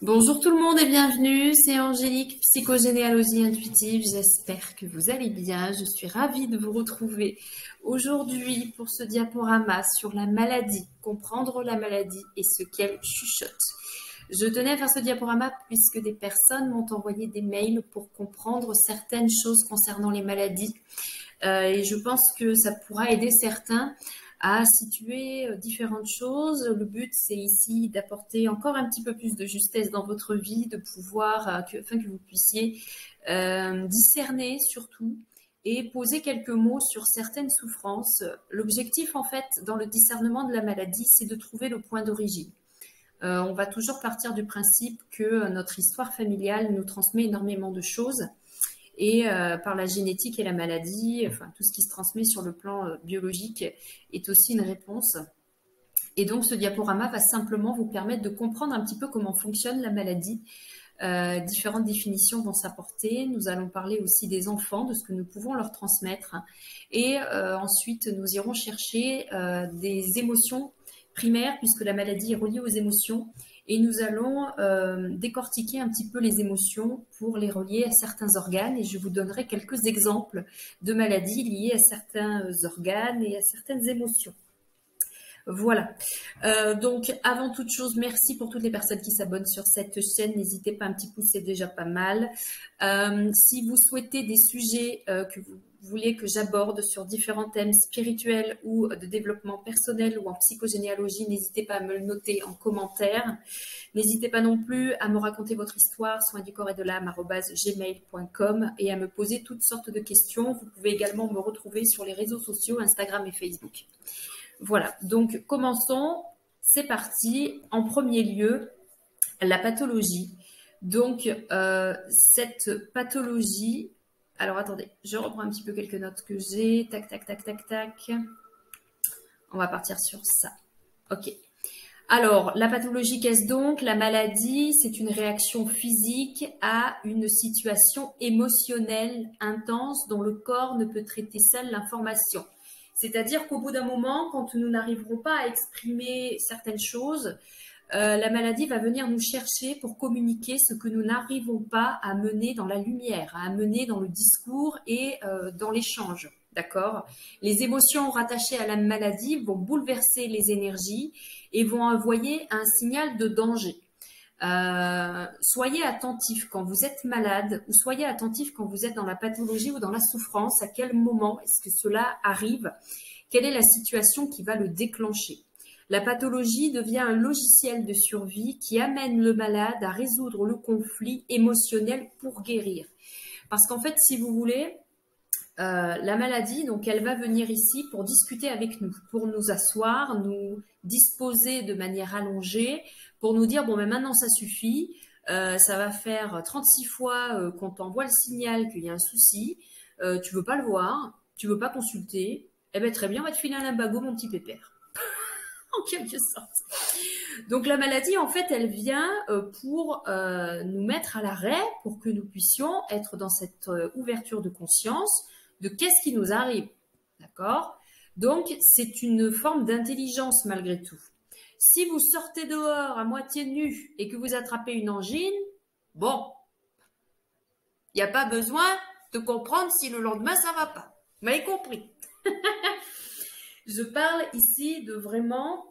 Bonjour tout le monde et bienvenue, c'est Angélique, psychogénéalogie intuitive. J'espère que vous allez bien. Je suis ravie de vous retrouver aujourd'hui pour ce diaporama sur la maladie, comprendre la maladie et ce qu'elle chuchote. Je tenais à faire ce diaporama puisque des personnes m'ont envoyé des mails pour comprendre certaines choses concernant les maladies. Et je pense que ça pourra aider certains à situer différentes choses. Le but, c'est ici d'apporter encore un petit peu plus de justesse dans votre vie, de pouvoir, afin que vous puissiez discerner surtout et poser quelques mots sur certaines souffrances. L'objectif, en fait, dans le discernement de la maladie, c'est de trouver le point d'origine. On va toujours partir du principe que notre histoire familiale nous transmet énormément de choses et par la génétique et la maladie, enfin tout ce qui se transmet sur le plan biologique est aussi une réponse. Et donc ce diaporama va simplement vous permettre de comprendre un petit peu comment fonctionne la maladie. Différentes définitions vont s'apporter. Nous allons parler aussi des enfants, de ce que nous pouvons leur transmettre. Et ensuite, nous irons chercher des émotions primaires, puisque la maladie est reliée aux émotions. Et nous allons décortiquer un petit peu les émotions pour les relier à certains organes. Et je vous donnerai quelques exemples de maladies liées à certains organes et à certaines émotions. Voilà. Donc, avant toute chose, merci pour toutes les personnes qui s'abonnent sur cette chaîne. N'hésitez pas, un petit pouce, c'est déjà pas mal. Si vous souhaitez des sujets que vous voulez que j'aborde sur différents thèmes spirituels ou de développement personnel ou en psychogénéalogie, n'hésitez pas à me le noter en commentaire. N'hésitez pas non plus à me raconter votre histoire, soins du corps et de l'âme, @gmail.com, et à me poser toutes sortes de questions. Vous pouvez également me retrouver sur les réseaux sociaux, Instagram et Facebook. Voilà, donc commençons, c'est parti. En premier lieu, la pathologie. Donc, cette pathologie, alors attendez, je reprends un petit peu quelques notes que j'ai, tac, tac, tac, tac, tac. On va partir sur ça. Ok. Alors, la pathologie, qu'est-ce donc? La maladie, c'est une réaction physique à une situation émotionnelle intense dont le corps ne peut traiter seul l'information. C'est-à-dire qu'au bout d'un moment, quand nous n'arriverons pas à exprimer certaines choses, la maladie va venir nous chercher pour communiquer ce que nous n'arrivons pas à mener dans la lumière, à mener dans le discours et dans l'échange. D'accord? Les émotions rattachées à la maladie vont bouleverser les énergies et vont envoyer un signal de danger. Soyez attentifs quand vous êtes malade ou soyez attentifs quand vous êtes dans la pathologie ou dans la souffrance. À quel moment est-ce que cela arrive? Quelle est la situation qui va le déclencher? La pathologie devient un logiciel de survie qui amène le malade à résoudre le conflit émotionnel pour guérir. Parce qu'en fait, si vous voulez, la maladie, donc elle va venir ici pour discuter avec nous, pour nous asseoir, nous disposer de manière allongée, pour nous dire, bon, mais maintenant ça suffit, ça va faire 36 fois qu'on t'envoie le signal qu'il y a un souci, tu veux pas le voir, tu veux pas consulter, eh ben très bien, on va te filer un limbago, mon petit pépère. En quelque sorte. Donc la maladie, en fait, elle vient pour nous mettre à l'arrêt, pour que nous puissions être dans cette ouverture de conscience de qu'est-ce qui nous arrive. D'accord? Donc, c'est une forme d'intelligence malgré tout. Si vous sortez dehors à moitié nu et que vous attrapez une angine, bon, il n'y a pas besoin de comprendre si le lendemain ça va pas. Vous m'avez compris? Je parle ici de vraiment...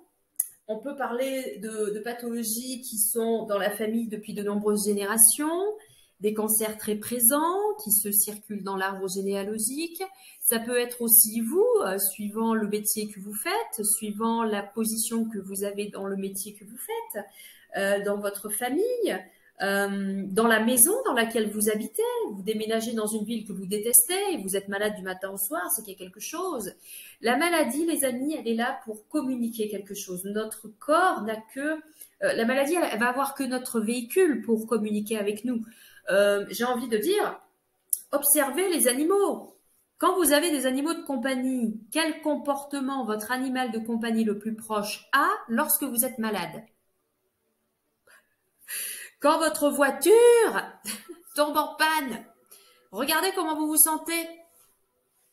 On peut parler de pathologies qui sont dans la famille depuis de nombreuses générations, des cancers très présents qui se circulent dans l'arbre généalogique. Ça peut être aussi vous, suivant le métier que vous faites, suivant la position que vous avez dans le métier que vous faites, dans votre famille, dans la maison dans laquelle vous habitez. Vous déménagez dans une ville que vous détestez et vous êtes malade du matin au soir, c'est qu'il y a quelque chose. La maladie, les amis, elle est là pour communiquer quelque chose. Notre corps n'a que... la maladie, elle va avoir que notre véhicule pour communiquer avec nous. J'ai envie de dire, observez les animaux. Quand vous avez des animaux de compagnie, quel comportement votre animal de compagnie le plus proche a lorsque vous êtes malade? Quand votre voiture tombe en panne, regardez comment vous vous sentez.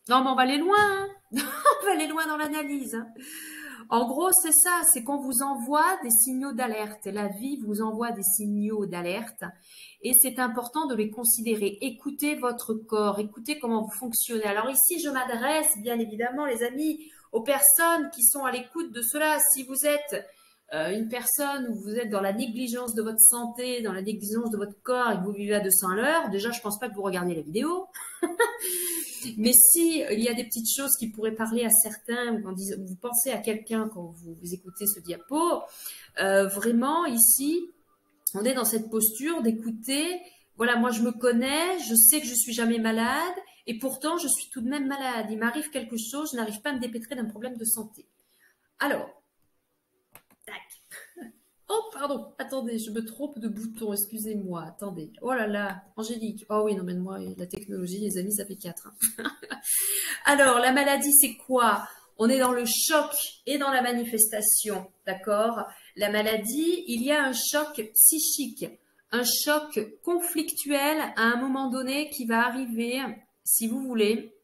Non, mais on va aller loin. Hein. On va aller loin dans l'analyse. Hein. En gros, c'est ça, c'est qu'on vous envoie des signaux d'alerte. La vie vous envoie des signaux d'alerte et c'est important de les considérer. Écoutez votre corps, écoutez comment vous fonctionnez. Alors ici, je m'adresse bien évidemment, les amis, aux personnes qui sont à l'écoute de cela. Si vous êtes une personne où vous êtes dans la négligence de votre santé, dans la négligence de votre corps et que vous vivez à 200 à l'heure, déjà, je pense pas que vous regardiez la vidéo. Mais si il y a des petites choses qui pourraient parler à certains, ou quand vous pensez à quelqu'un quand vous écoutez ce diapo, vraiment ici, on est dans cette posture d'écouter. Voilà, moi je me connais, je sais que je suis jamais malade, et pourtant je suis tout de même malade. Il m'arrive quelque chose, je n'arrive pas à me dépêtrer d'un problème de santé. Alors, tac. Oh, pardon, attendez, je me trompe de bouton, excusez-moi, attendez. Oh là là, Angélique. Oh oui, non, mais moi, la technologie, les amis, ça fait 4. Alors, la maladie, c'est quoi? On est dans le choc et dans la manifestation, d'accord? La maladie, il y a un choc psychique, un choc conflictuel à un moment donné qui va arriver, si vous voulez,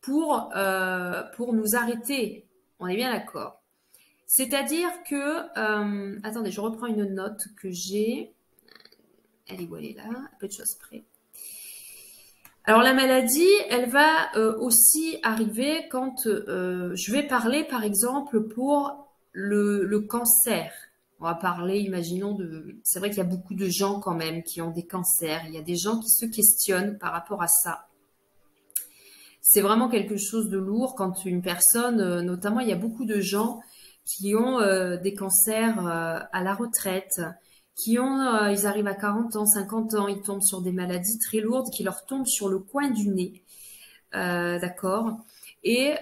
pour nous arrêter. On est bien d'accord. C'est-à-dire que, attendez, je reprends une note que j'ai. Elle est où elle est là, à peu de choses près. Alors la maladie, elle va aussi arriver quand je vais parler, par exemple, pour le cancer. On va parler, imaginons, c'est vrai qu'il y a beaucoup de gens quand même qui ont des cancers. Il y a des gens qui se questionnent par rapport à ça. C'est vraiment quelque chose de lourd quand une personne, notamment, il y a beaucoup de gens qui ont des cancers à la retraite, ils arrivent à 40 ans, 50 ans, ils tombent sur des maladies très lourdes qui leur tombent sur le coin du nez, d'accord. Et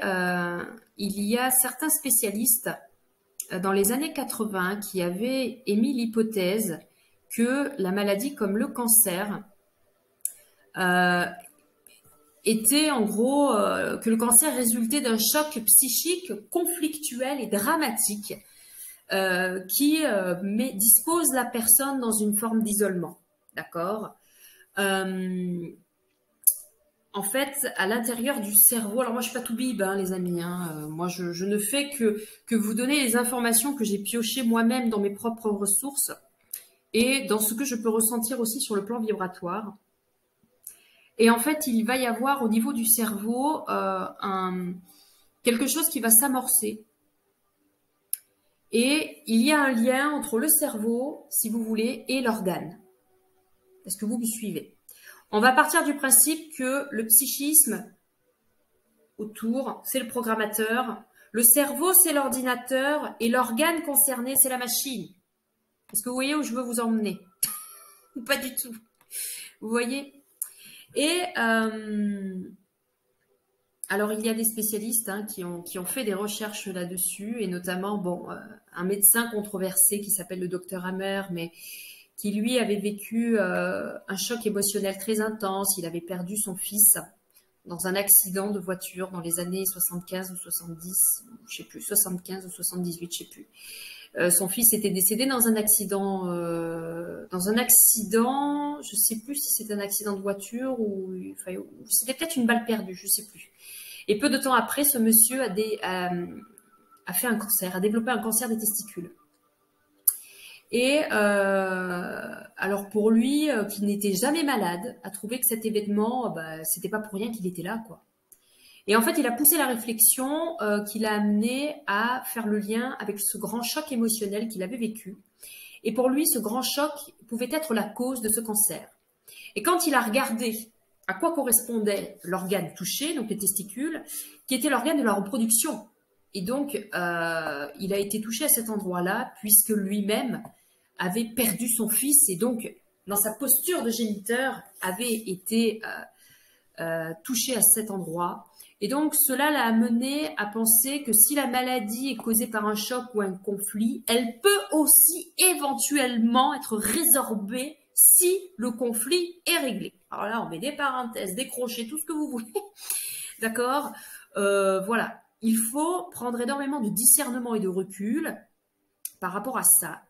il y a certains spécialistes dans les années 80 qui avaient émis l'hypothèse que la maladie comme le cancer était en gros que le cancer résultait d'un choc psychique conflictuel et dramatique qui dispose la personne dans une forme d'isolement. D'accord. En fait, à l'intérieur du cerveau, alors moi je suis pas tout bib, hein, les amis, hein, moi je ne fais que vous donner les informations que j'ai piochées moi-même dans mes propres ressources et dans ce que je peux ressentir aussi sur le plan vibratoire. Et en fait, il va y avoir au niveau du cerveau quelque chose qui va s'amorcer. Et il y a un lien entre le cerveau, si vous voulez, et l'organe. Est-ce que vous me suivez? On va partir du principe que le psychisme autour, c'est le programmateur. Le cerveau, c'est l'ordinateur. Et l'organe concerné, c'est la machine. Est-ce que vous voyez où je veux vous emmener? Ou pas du tout? Vous voyez? Et alors, il y a des spécialistes qui ont fait des recherches là-dessus, et notamment un médecin controversé qui s'appelle le docteur Hammer, mais qui lui avait vécu un choc émotionnel très intense. Il avait perdu son fils dans un accident de voiture dans les années 75 ou 70, je sais plus, 75 ou 78, je sais plus. Son fils était décédé dans un accident, je sais plus si c'était un accident de voiture ou c'était peut-être une balle perdue, je sais plus. Et peu de temps après, ce monsieur a fait un cancer, a développé un cancer des testicules. Et alors pour lui, qui n'était jamais malade, a trouvé que cet événement, c'était pas pour rien qu'il était là, quoi. Et en fait, il a poussé la réflexion qui l'a amené à faire le lien avec ce grand choc émotionnel qu'il avait vécu. Et pour lui, ce grand choc pouvait être la cause de ce cancer. Et quand il a regardé à quoi correspondait l'organe touché, donc les testicules, qui était l'organe de la reproduction. Et donc, il a été touché à cet endroit-là, puisque lui-même avait perdu son fils, et donc, dans sa posture de géniteur, avait été touché à cet endroit. Et donc, cela l'a amené à penser que si la maladie est causée par un choc ou un conflit, elle peut aussi éventuellement être résorbée si le conflit est réglé. Alors là, on met des parenthèses, des crochets, tout ce que vous voulez. D'accord. Voilà. Il faut prendre énormément de discernement et de recul par rapport à ça.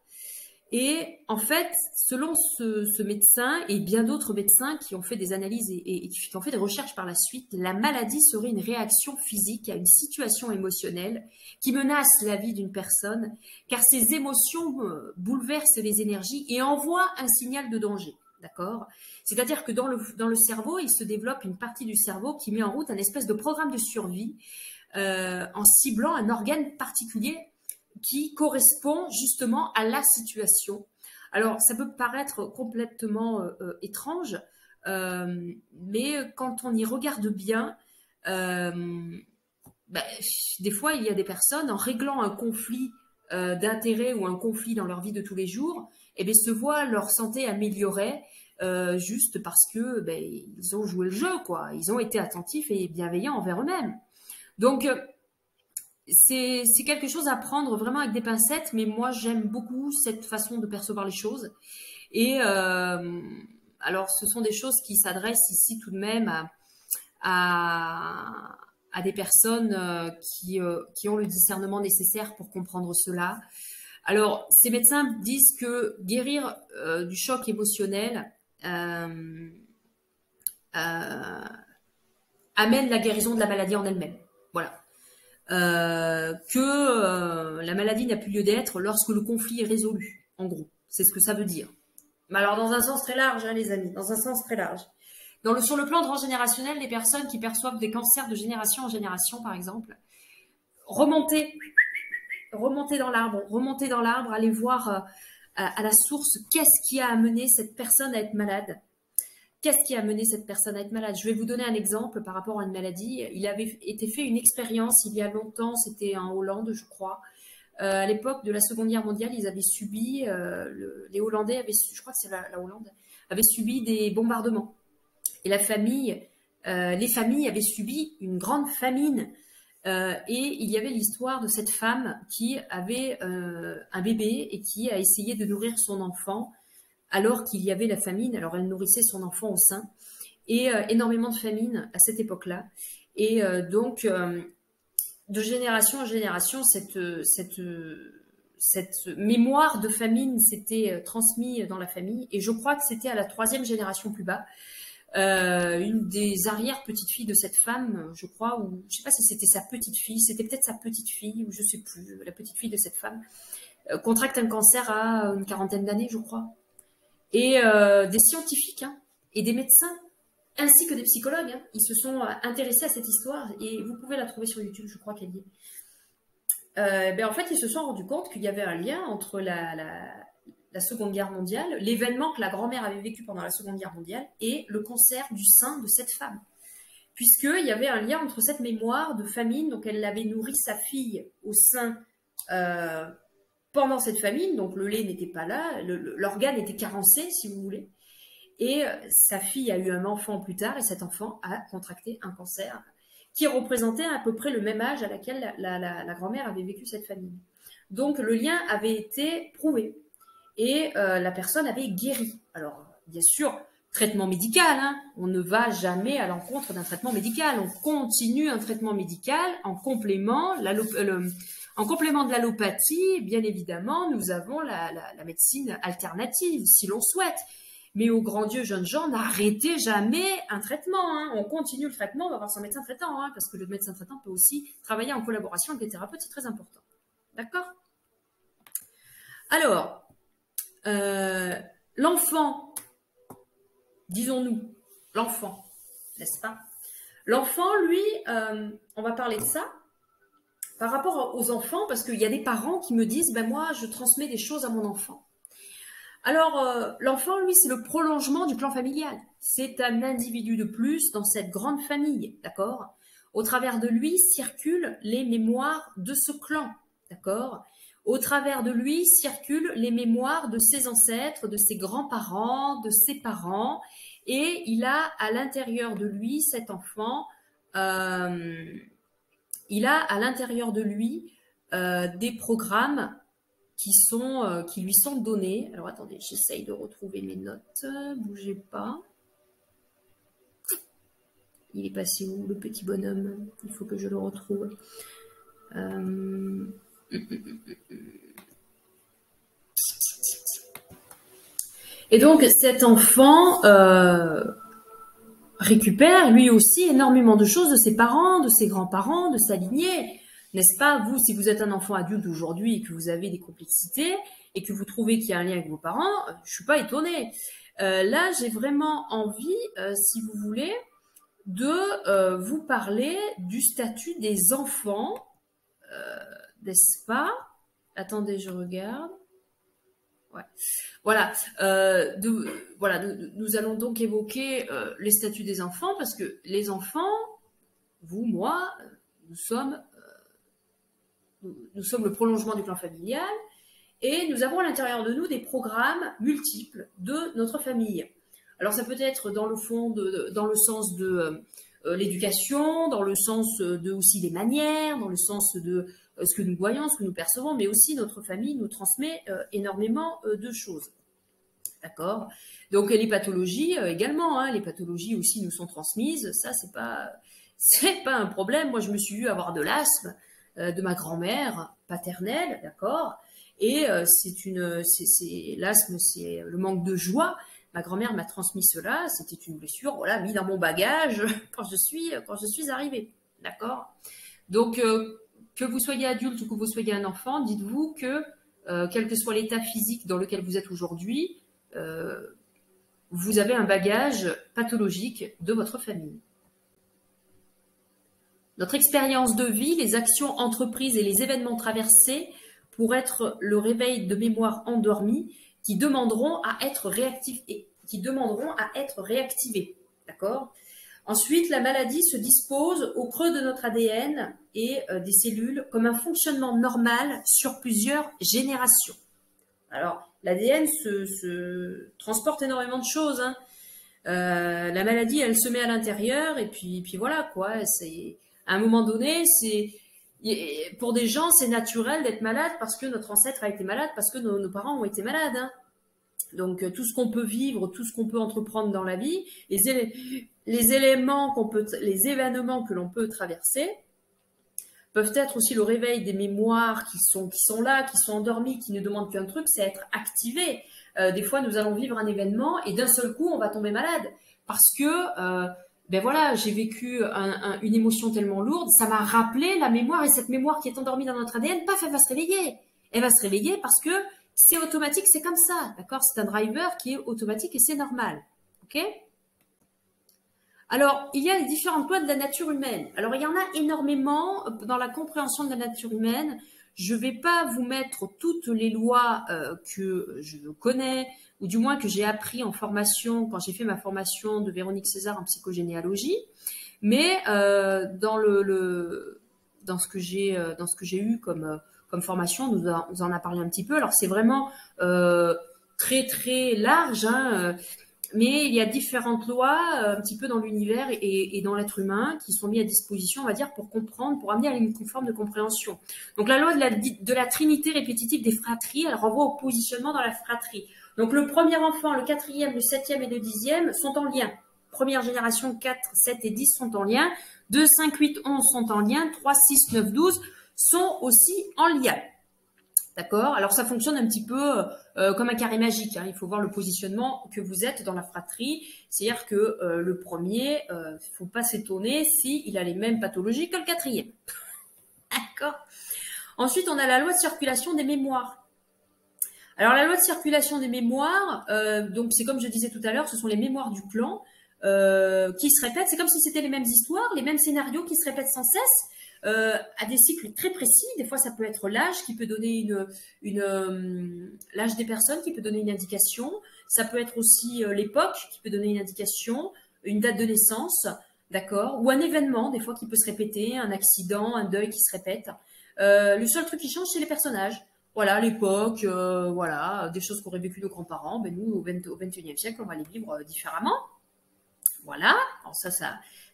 Et en fait, selon ce médecin et bien d'autres médecins qui ont fait des analyses et qui ont fait des recherches par la suite, la maladie serait une réaction physique à une situation émotionnelle qui menace la vie d'une personne, car ces émotions bouleversent les énergies et envoient un signal de danger. D'accord? C'est-à-dire que dans le cerveau, il se développe une partie du cerveau qui met en route un espèce de programme de survie en ciblant un organe particulier qui correspond justement à la situation. Alors, ça peut paraître complètement étrange, mais quand on y regarde bien, bah, des fois, il y a des personnes, en réglant un conflit d'intérêt ou un conflit dans leur vie de tous les jours, eh bien, se voient leur santé améliorée juste parce que ben, ils ont joué le jeu, quoi. Ils ont été attentifs et bienveillants envers eux-mêmes. Donc, c'est quelque chose à prendre vraiment avec des pincettes, mais moi j'aime beaucoup cette façon de percevoir les choses. Et alors ce sont des choses qui s'adressent ici tout de même à des personnes qui ont le discernement nécessaire pour comprendre cela. Alors ces médecins disent que guérir du choc émotionnel amène la guérison de la maladie en elle-même. Voilà. Que la maladie n'a plus lieu d'être lorsque le conflit est résolu, en gros. C'est ce que ça veut dire. Mais alors dans un sens très large, hein, les amis, dans un sens très large. Sur le plan transgénérationnel, les personnes qui perçoivent des cancers de génération en génération, par exemple, remonter dans l'arbre, aller voir à la source qu'est-ce qui a amené cette personne à être malade. Qu'est-ce qui a amené cette personne à être malade? Je vais vous donner un exemple par rapport à une maladie. Il avait été fait une expérience il y a longtemps, c'était en Hollande, je crois. À l'époque de la Seconde Guerre mondiale, ils avaient subi, les Hollandais avaient, je crois que c'est la Hollande, avaient subi des bombardements. Et les familles avaient subi une grande famine. Et il y avait l'histoire de cette femme qui avait un bébé et qui a essayé de nourrir son enfant alors qu'il y avait la famine. Alors elle nourrissait son enfant au sein et énormément de famine à cette époque-là. Et donc, de génération en génération, cette mémoire de famine s'était transmise dans la famille. Et je crois que c'était à la 3e génération plus bas. Une des arrière-petites-filles de cette femme, je crois, ou je sais pas si c'était sa petite-fille, c'était peut-être sa petite-fille, ou je sais plus, la petite-fille de cette femme, contracte un cancer à une 40aine d'années, je crois. Et des scientifiques hein, et des médecins, ainsi que des psychologues, hein, ils se sont intéressés à cette histoire, et vous pouvez la trouver sur YouTube, je crois qu'elle y est. En fait, ils se sont rendus compte qu'il y avait un lien entre la Seconde Guerre mondiale, l'événement que la grand-mère avait vécu pendant la Seconde Guerre mondiale, et le cancer du sein de cette femme. Puisqu'il y avait un lien entre cette mémoire de famine, donc elle avait nourri sa fille au sein pendant cette famine, donc le lait n'était pas là, l'organe était carencé, si vous voulez, et sa fille a eu un enfant plus tard, et cet enfant a contracté un cancer qui représentait à peu près le même âge à laquelle la grand-mère avait vécu cette famine. Donc le lien avait été prouvé. Et la personne avait guéri. Alors, bien sûr, traitement médical, hein, on ne va jamais à l'encontre d'un traitement médical. On continue un traitement médical en complément, en complément de l'allopathie, bien évidemment, nous avons la médecine alternative, si l'on souhaite. Mais au grand Dieu, jeunes gens, n'arrêtez jamais un traitement. Hein. On continue le traitement, on va voir son médecin traitant, hein, parce que le médecin traitant peut aussi travailler en collaboration avec les thérapeutes, c'est très important. D'accord? Alors, l'enfant, disons-nous, l'enfant, n'est-ce pas? L'enfant, lui, on va parler de ça par rapport aux enfants, parce qu'il y a des parents qui me disent, ben moi, je transmets des choses à mon enfant. Alors, l'enfant, lui, c'est le prolongement du clan familial. C'est un individu de plus dans cette grande famille, d'accord? Au travers de lui circulent les mémoires de ce clan, d'accord? Au travers de lui circulent les mémoires de ses ancêtres, de ses grands-parents, de ses parents, et il a à l'intérieur de lui, cet enfant, il a à l'intérieur de lui des programmes qui lui sont donnés. Alors attendez, j'essaye de retrouver mes notes, bougez pas. Il est passé où, le petit bonhomme? Il faut que je le retrouve. Et donc cet enfant récupère lui aussi énormément de choses de ses parents, de ses grands-parents, de sa lignée. N'est-ce pas? Vous, si vous êtes un enfant adulte aujourd'hui et que vous avez des complexités et que vous trouvez qu'il y a un lien avec vos parents, je suis pas étonnée. Là, j'ai vraiment envie, si vous voulez, de vous parler du statut des enfants, n'est-ce pas? Attendez, je regarde. Ouais. Voilà. Voilà. Nous allons donc évoquer les statuts des enfants parce que les enfants, vous, moi, nous sommes, nous sommes le prolongement du clan familial et nous avons à l'intérieur de nous des programmes multiples de notre famille. Alors ça peut être dans le fond, dans le sens de l'éducation, dans le sens de aussi des manières, dans le sens de ce que nous voyons, ce que nous percevons, mais aussi notre famille nous transmet énormément de choses. D'accord. Donc les pathologies également, hein, les pathologies aussi nous sont transmises. Ça c'est pas un problème. Moi je me suis vue avoir de l'asthme de ma grand-mère paternelle, d'accord. Et l'asthme, c'est le manque de joie. Ma grand-mère m'a transmis cela. C'était une blessure, voilà, mis dans mon bagage quand je suis arrivée, d'accord. Donc que vous soyez adulte ou que vous soyez un enfant, dites-vous que quel que soit l'état physique dans lequel vous êtes aujourd'hui, vous avez un bagage pathologique de votre famille. Notre expérience de vie, les actions entreprises et les événements traversés pour être le réveil de mémoire endormie qui demanderont à être réactivés. D'accord. Ensuite, la maladie se dispose au creux de notre ADN et des cellules comme un fonctionnement normal sur plusieurs générations. Alors, l'ADN se transporte énormément de choses. Hein. La maladie, elle se met à l'intérieur et puis voilà quoi. À un moment donné, pour des gens, c'est naturel d'être malade parce que notre ancêtre a été malade, parce que nos parents ont été malades. Hein. Donc tout ce qu'on peut vivre, tout ce qu'on peut entreprendre dans la vie, les événements que l'on peut traverser peuvent être aussi le réveil des mémoires qui sont là, qui sont endormies, qui ne demandent qu'un truc, c'est être activées. Des fois, nous allons vivre un événement et d'un seul coup, on va tomber malade parce que ben voilà, j'ai vécu une émotion tellement lourde, ça m'a rappelé la mémoire et cette mémoire qui est endormie dans notre ADN, paf, elle va se réveiller. Elle va se réveiller parce que c'est automatique, c'est comme ça, d'accord? C'est un driver qui est automatique et c'est normal, ok? Alors, il y a les différentes lois de la nature humaine. Alors, il y en a énormément dans la compréhension de la nature humaine. Je ne vais pas vous mettre toutes les lois que je connais, ou du moins que j'ai appris en formation, quand j'ai fait ma formation de Véronique César en psychogénéalogie. Mais dans ce que j'ai eu comme formation, nous en a parlé un petit peu. Alors, c'est vraiment très, très large, hein, mais il y a différentes lois un petit peu dans l'univers et dans l'être humain qui sont mises à disposition, on va dire, pour comprendre, pour amener à une forme de compréhension. Donc la loi de la trinité répétitive des fratries, elle renvoie au positionnement dans la fratrie. Donc le premier enfant, le quatrième, le septième et le 10e sont en lien. Première génération, 4, 7 et 10 sont en lien. 2, 5, 8, 11 sont en lien. 3, 6, 9, 12 sont aussi en lien. D'accord. Alors ça fonctionne un petit peu comme un carré magique. Hein. Il faut voir le positionnement que vous êtes dans la fratrie. C'est-à-dire que le premier, faut pas s'étonner s'il a les mêmes pathologies que le quatrième. D'accord. Ensuite, on a la loi de circulation des mémoires. Alors la loi de circulation des mémoires, donc c'est comme je disais tout à l'heure, ce sont les mémoires du clan qui se répètent. C'est comme si c'était les mêmes histoires, les mêmes scénarios qui se répètent sans cesse. À des cycles très précis. Des fois, ça peut être l'âge qui peut donner l'âge des personnes qui peut donner une indication. Ça peut être aussi l'époque qui peut donner une indication, une date de naissance, d'accord, ou un événement des fois qui peut se répéter, un accident, un deuil qui se répète. Le seul truc qui change, c'est les personnages. Voilà, l'époque, voilà, des choses qu'auraient vécu nos grands-parents. Ben nous, au XXIe siècle, on va les vivre différemment. Voilà. Alors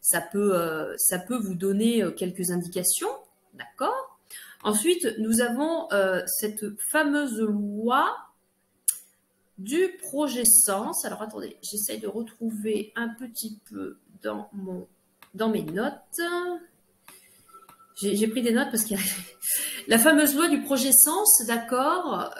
ça peut vous donner quelques indications, d'accord. Ensuite, nous avons cette fameuse loi du projet sens. Alors, attendez, j'essaye de retrouver un petit peu dans mes notes. J'ai pris des notes parce qu'il y a la fameuse loi du projet sens, d'accord,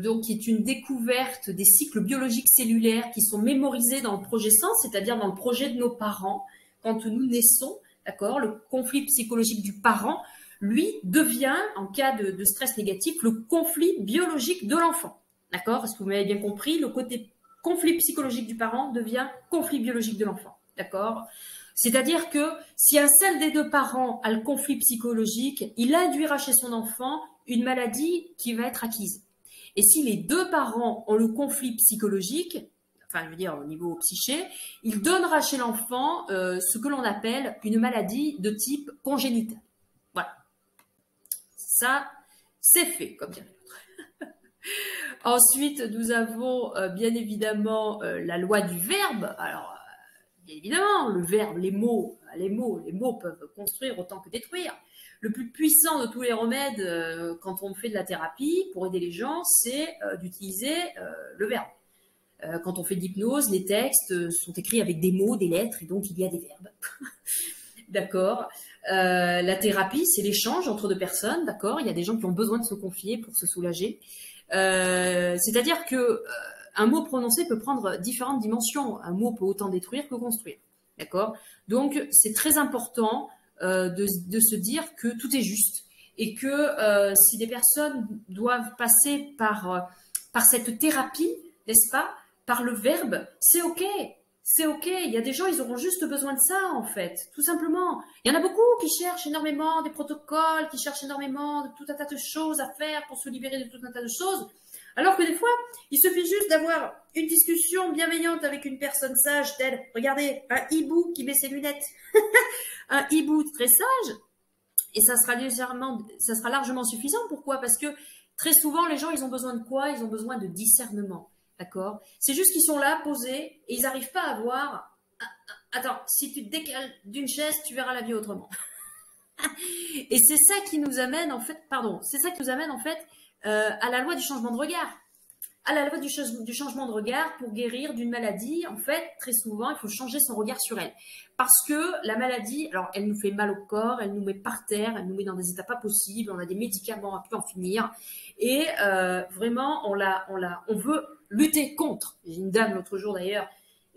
donc qui est une découverte des cycles biologiques cellulaires qui sont mémorisés dans le projet sens, c'est-à-dire dans le projet de nos parents quand nous naissons, d'accord. Le conflit psychologique du parent, lui, devient, en cas de stress négatif, le conflit biologique de l'enfant, d'accord. Est-ce que vous m'avez bien compris? Le côté conflit psychologique du parent devient conflit biologique de l'enfant, d'accord. C'est-à-dire que si un seul des deux parents a le conflit psychologique, il induira chez son enfant une maladie qui va être acquise. Et si les deux parents ont le conflit psychologique, enfin je veux dire au niveau psyché, il donnera chez l'enfant ce que l'on appelle une maladie de type congénital. Voilà. Ça, c'est fait, comme dirait l'autre. Ensuite, nous avons bien évidemment la loi du verbe. Alors, bien évidemment, le verbe, les mots peuvent construire autant que détruire. Le plus puissant de tous les remèdes quand on fait de la thérapie pour aider les gens, c'est d'utiliser le verbe. Quand on fait de l'hypnose, les textes sont écrits avec des mots, des lettres, et donc il y a des verbes. D'accord. La thérapie, c'est l'échange entre deux personnes, d'accord. Il y a des gens qui ont besoin de se confier pour se soulager. C'est-à-dire que un mot prononcé peut prendre différentes dimensions. Un mot peut autant détruire que construire. D'accord. Donc, c'est très important de se dire que tout est juste et que si des personnes doivent passer par cette thérapie, n'est-ce pas, par le verbe, c'est OK. C'est OK. Il y a des gens, ils auront juste besoin de ça, en fait, tout simplement. Il y en a beaucoup qui cherchent énormément des protocoles, qui cherchent énormément de tout un tas de choses à faire pour se libérer de tout un tas de choses. Alors que des fois, il suffit juste d'avoir une discussion bienveillante avec une personne sage, telle, regardez, un hibou qui met ses lunettes, un hibou très sage, et ça sera largement suffisant. Pourquoi? Parce que très souvent, les gens, ils ont besoin de quoi? Ils ont besoin de discernement, d'accord? C'est juste qu'ils sont là, posés, et ils n'arrivent pas à voir. Attends, si tu te décales d'une chaise, tu verras la vie autrement. Et c'est ça qui nous amène, en fait, à la loi du changement de regard. À la loi du changement de regard pour guérir d'une maladie, en fait, très souvent, il faut changer son regard sur elle. Parce que la maladie, alors, elle nous fait mal au corps, elle nous met par terre, elle nous met dans des états pas possibles, on a des médicaments à plus en finir. Et vraiment, on veut lutter contre. J'ai une dame l'autre jour d'ailleurs,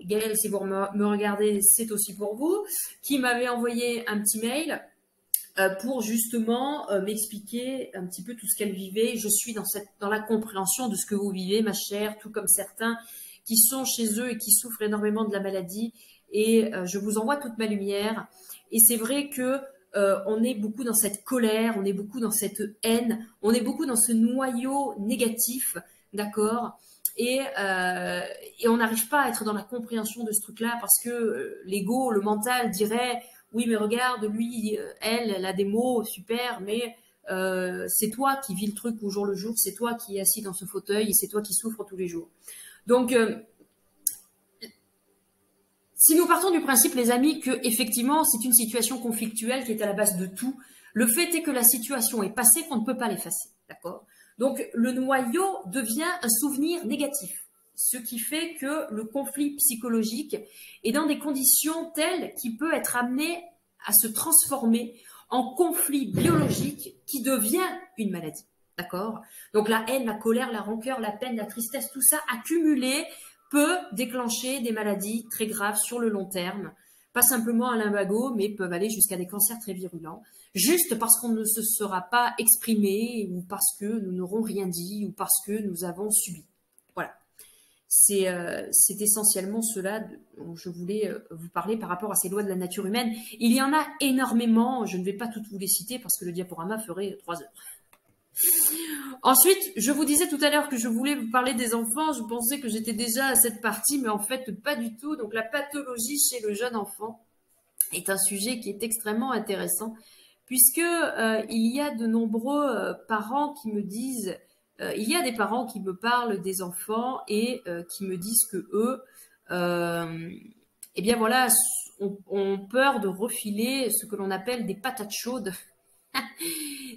Gaëlle, si vous me regardez, c'est aussi pour vous, qui m'avait envoyé un petit mail pour justement m'expliquer un petit peu tout ce qu'elle vivait. Je suis dans la compréhension de ce que vous vivez, ma chère, tout comme certains qui sont chez eux et qui souffrent énormément de la maladie. Et je vous envoie toute ma lumière. Et c'est vrai que on est beaucoup dans cette colère, on est beaucoup dans cette haine, on est beaucoup dans ce noyau négatif, d'accord. Et on n'arrive pas à être dans la compréhension de ce truc-là parce que l'ego, le mental dirait oui, mais regarde, lui, elle a des mots, super, mais c'est toi qui vis le truc au jour le jour, c'est toi qui es assis dans ce fauteuil et c'est toi qui souffres tous les jours. Donc, si nous partons du principe, les amis, que effectivement, c'est une situation conflictuelle qui est à la base de tout, le fait est que la situation est passée, qu'on ne peut pas l'effacer, d'accord? Donc, le noyau devient un souvenir négatif, ce qui fait que le conflit psychologique est dans des conditions telles qu'il peut être amené à se transformer en conflit biologique qui devient une maladie, d'accord? Donc, la haine, la colère, la rancœur, la peine, la tristesse, tout ça accumulé peut déclencher des maladies très graves sur le long terme, pas simplement un lumbago, mais peuvent aller jusqu'à des cancers très virulents, juste parce qu'on ne se sera pas exprimé ou parce que nous n'aurons rien dit ou parce que nous avons subi. Voilà. C'est essentiellement cela dont je voulais vous parler par rapport à ces lois de la nature humaine. Il y en a énormément, je ne vais pas toutes vous les citer parce que le diaporama ferait 3 heures. Ensuite, je vous disais tout à l'heure que je voulais vous parler des enfants. Je pensais que j'étais déjà à cette partie, mais en fait, pas du tout. Donc, la pathologie chez le jeune enfant est un sujet qui est extrêmement intéressant, puisque il y a de nombreux parents qui me disent, il y a des parents qui me parlent des enfants et qui me disent que eux, eh bien voilà, ont peur de refiler ce que l'on appelle des patates chaudes.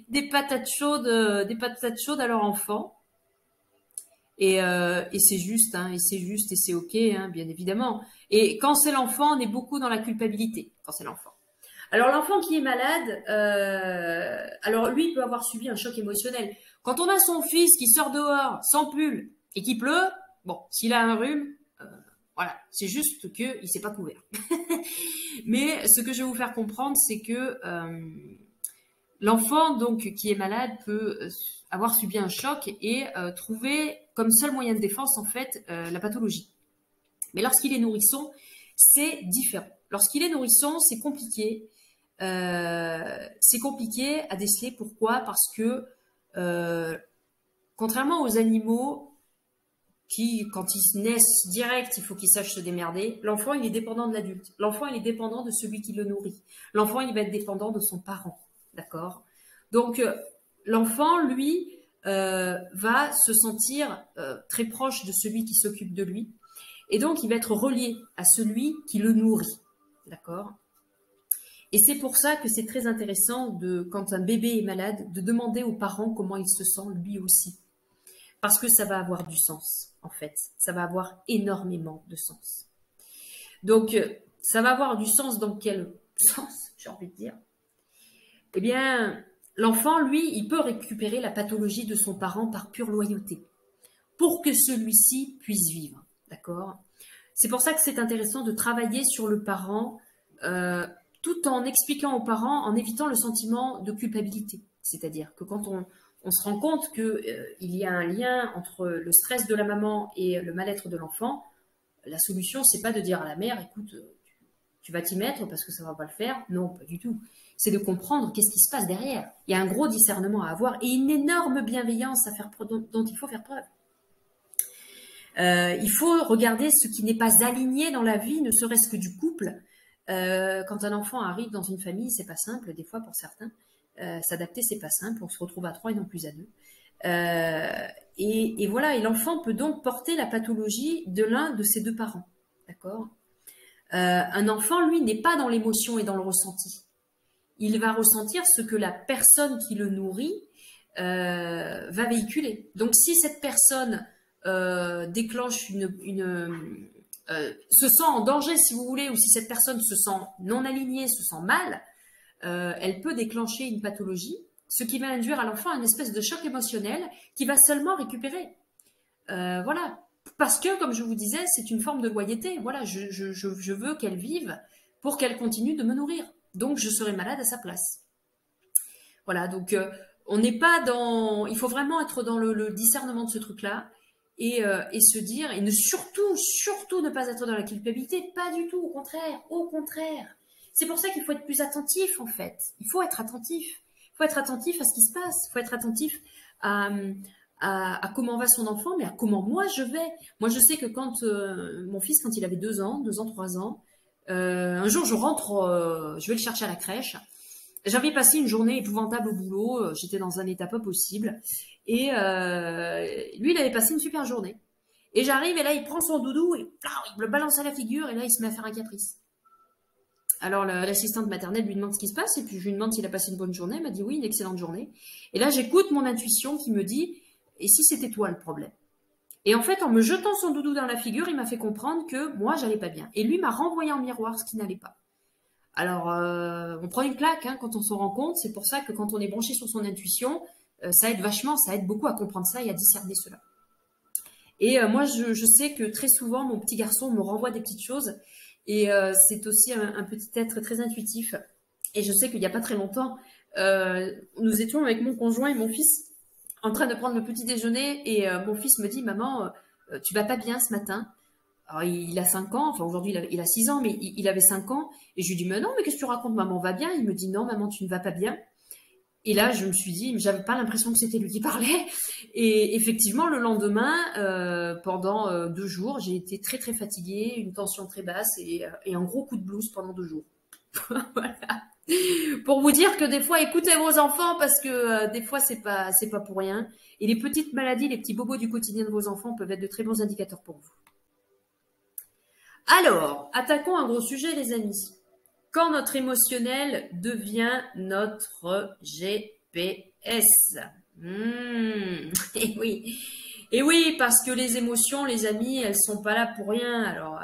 Des patates chaudes à leur enfant. Et c'est juste, hein, et c'est juste, et c'est ok, hein, bien évidemment. Et quand c'est l'enfant, on est beaucoup dans la culpabilité, quand c'est l'enfant. Alors l'enfant qui est malade, alors lui il peut avoir subi un choc émotionnel. Quand on a son fils qui sort dehors sans pull et qui pleut, bon, s'il a un rhume, voilà, c'est juste qu'il ne s'est pas couvert. Mais ce que je vais vous faire comprendre, c'est que l'enfant donc qui est malade peut avoir subi un choc et trouver comme seul moyen de défense en fait la pathologie. Mais lorsqu'il est nourrisson, c'est différent. Lorsqu'il est nourrisson, c'est compliqué. C'est compliqué à déceler. Pourquoi? Parce que contrairement aux animaux qui, quand ils naissent direct, il faut qu'ils sachent se démerder, l'enfant, il est dépendant de l'adulte. L'enfant, il est dépendant de celui qui le nourrit. L'enfant, il va être dépendant de son parent. D'accord? Donc, l'enfant, lui, va se sentir très proche de celui qui s'occupe de lui. Et donc, il va être relié à celui qui le nourrit. D'accord? Et c'est pour ça que c'est très intéressant, quand un bébé est malade, de demander aux parents comment il se sent lui aussi. Parce que ça va avoir du sens, en fait. Ça va avoir énormément de sens. Donc, ça va avoir du sens dans quel sens, j'ai envie de dire? Eh bien, l'enfant, lui, il peut récupérer la pathologie de son parent par pure loyauté, pour que celui-ci puisse vivre. D'accord? C'est pour ça que c'est intéressant de travailler sur le parent, tout en expliquant aux parents, en évitant le sentiment de culpabilité. C'est-à-dire que quand on se rend compte qu'il y a un lien entre le stress de la maman et le mal-être de l'enfant, la solution, c'est pas de dire à la mère, écoute, tu vas t'y mettre parce que ça va pas le faire. Non, pas du tout. C'est de comprendre qu'est-ce qui se passe derrière. Il y a un gros discernement à avoir et une énorme bienveillance dont il faut faire preuve. Il faut regarder ce qui n'est pas aligné dans la vie, ne serait-ce que du couple. Quand un enfant arrive dans une famille, c'est pas simple, des fois pour certains. S'adapter, c'est pas simple. On se retrouve à 3 et non plus à 2. Et voilà, et l'enfant peut donc porter la pathologie de l'un de ses deux parents. D'accord? Un enfant, lui, n'est pas dans l'émotion et dans le ressenti. Il va ressentir ce que la personne qui le nourrit va véhiculer. Donc, si cette personne déclenche se sent en danger, si vous voulez, ou si cette personne se sent non alignée, se sent mal, elle peut déclencher une pathologie, ce qui va induire à l'enfant une espèce de choc émotionnel qui va seulement récupérer. Voilà. Parce que, comme je vous disais, c'est une forme de loyauté. Voilà, je veux qu'elle vive pour qu'elle continue de me nourrir. Donc, je serai malade à sa place. Voilà, donc on n'est pas dans... Il faut vraiment être dans le discernement de ce truc-là et se dire, et surtout ne pas être dans la culpabilité. Pas du tout, au contraire, au contraire. C'est pour ça qu'il faut être plus attentif, en fait. Il faut être attentif. Il faut être attentif à ce qui se passe. Il faut être attentif à comment va son enfant, mais à comment moi je vais. Moi, je sais que quand mon fils, quand il avait 2 ans, 3 ans, un jour, je rentre, je vais le chercher à la crèche. J'avais passé une journée épouvantable au boulot. J'étais dans un état pas possible. Et lui, il avait passé une super journée. Et j'arrive, et là, il prend son doudou, et il me le balance à la figure, et là, il se met à faire un caprice. Alors l'assistante maternelle lui demande ce qui se passe, et puis je lui demande s'il a passé une bonne journée. Elle m'a dit oui, une excellente journée. Et là, j'écoute mon intuition qui me dit, et si c'était toi le problème? Et en fait, en me jetant son doudou dans la figure, il m'a fait comprendre que moi, j'allais pas bien. Et lui m'a renvoyé en miroir ce qui n'allait pas. Alors, on prend une claque quand on s'en rend compte. C'est pour ça que quand on est branché sur son intuition, ça aide vachement, ça aide beaucoup à comprendre ça et à discerner cela. Et moi, je sais que très souvent, mon petit garçon me renvoie des petites choses. Et c'est aussi un petit être très intuitif. Et je sais qu'il n'y a pas très longtemps, nous étions avec mon conjoint et mon fils en train de prendre le petit déjeuner. Et mon fils me dit, maman, tu vas pas bien ce matin? Alors, il a 5 ans, enfin aujourd'hui il a 6 ans, mais il avait 5 ans. Et je lui dis, mais non, mais qu'est-ce que tu racontes, maman va bien? Il me dit, non, maman, tu ne vas pas bien. Et là, je me suis dit, j'avais pas l'impression que c'était lui qui parlait. Et effectivement, le lendemain, pendant 2 jours, j'ai été très très fatiguée, une tension très basse et un gros coup de blues pendant 2 jours. Voilà. Pour vous dire que des fois, écoutez vos enfants parce que des fois, c'est pas pour rien. Et les petites maladies, les petits bobos du quotidien de vos enfants peuvent être de très bons indicateurs pour vous. Alors, attaquons un gros sujet, les amis. Quand notre émotionnel devient notre GPS. Et oui. Et oui, parce que les émotions, les amis, elles sont pas là pour rien. Alors,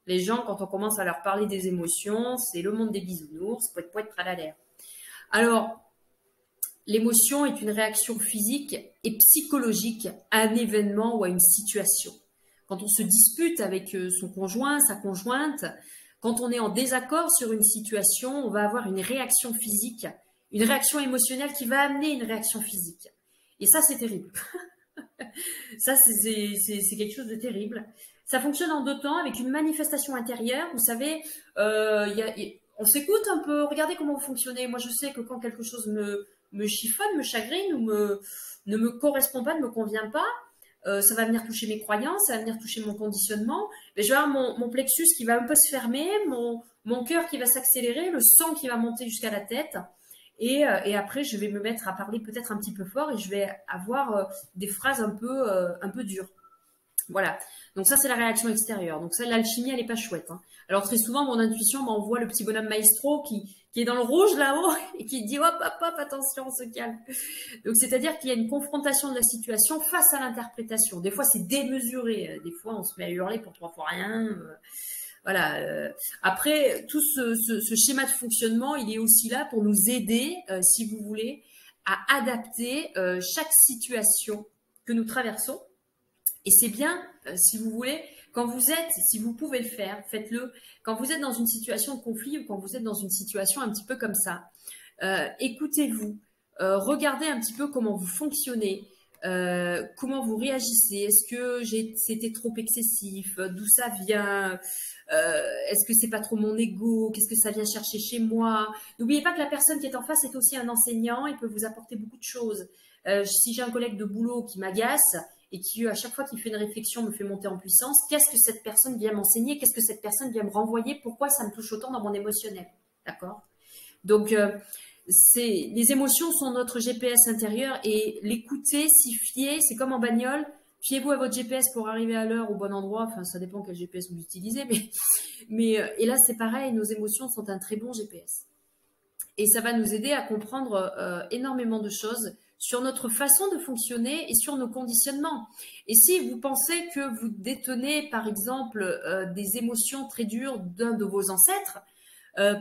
Les gens, quand on commence à leur parler des émotions, c'est le monde des bisounours, poète, tralala. Alors, l'émotion est une réaction physique et psychologique à un événement ou à une situation. Quand on se dispute avec son conjoint, sa conjointe, quand on est en désaccord sur une situation, on va avoir une réaction physique, une réaction émotionnelle qui va amener une réaction physique. Et ça, c'est terrible. Ça, c'est quelque chose de terrible. Ça fonctionne en deux temps, avec une manifestation intérieure. Vous savez, on s'écoute un peu. Regardez comment vous fonctionnez. Moi, je sais que quand quelque chose me chiffonne, me chagrine ou ne me correspond pas, ne me convient pas, ça va venir toucher mes croyances, ça va venir toucher mon conditionnement. Mais je vais avoir mon plexus qui va un peu se fermer, mon cœur qui va s'accélérer, le sang qui va monter jusqu'à la tête. Et après, je vais me mettre à parler peut-être un petit peu fort et je vais avoir des phrases un peu dures. Voilà. Donc ça, c'est la réaction extérieure. Donc ça, l'alchimie, elle est pas chouette. Hein. Alors très souvent, mon intuition m'envoie le petit bonhomme maestro qui est dans le rouge là-haut et qui dit hop, hop, hop, attention, on se calme. Donc c'est-à-dire qu'il y a une confrontation de la situation face à l'interprétation. Des fois, c'est démesuré. Des fois, on se met à hurler pour 3 fois rien. Voilà. Après, tout ce schéma de fonctionnement, il est aussi là pour nous aider, si vous voulez, à adapter chaque situation que nous traversons. Et c'est bien, si vous voulez, quand vous êtes, si vous pouvez le faire, faites-le. Quand vous êtes dans une situation de conflit ou quand vous êtes dans une situation un petit peu comme ça, écoutez-vous, regardez un petit peu comment vous fonctionnez, comment vous réagissez. Est-ce que c'était trop excessif? D'où ça vient? Est-ce que c'est pas trop mon ego? Qu'est-ce que ça vient chercher chez moi? N'oubliez pas que la personne qui est en face est aussi un enseignant. Il peut vous apporter beaucoup de choses. Si j'ai un collègue de boulot qui m'agace, et qui, à chaque fois qu'il fait une réflexion, me fait monter en puissance, qu'est-ce que cette personne vient m'enseigner? Qu'est-ce que cette personne vient me renvoyer? Pourquoi ça me touche autant dans mon émotionnel? D'accord? Donc, les émotions sont notre GPS intérieur et l'écouter, s'y fier, c'est comme en bagnole. Fiez-vous à votre GPS pour arriver à l'heure au bon endroit. Enfin, ça dépend quel GPS vous utilisez, et là, c'est pareil, nos émotions sont un très bon GPS. Et ça va nous aider à comprendre énormément de choses sur notre façon de fonctionner et sur nos conditionnements. Et si vous pensez que vous détenez, par exemple, des émotions très dures d'un de vos ancêtres,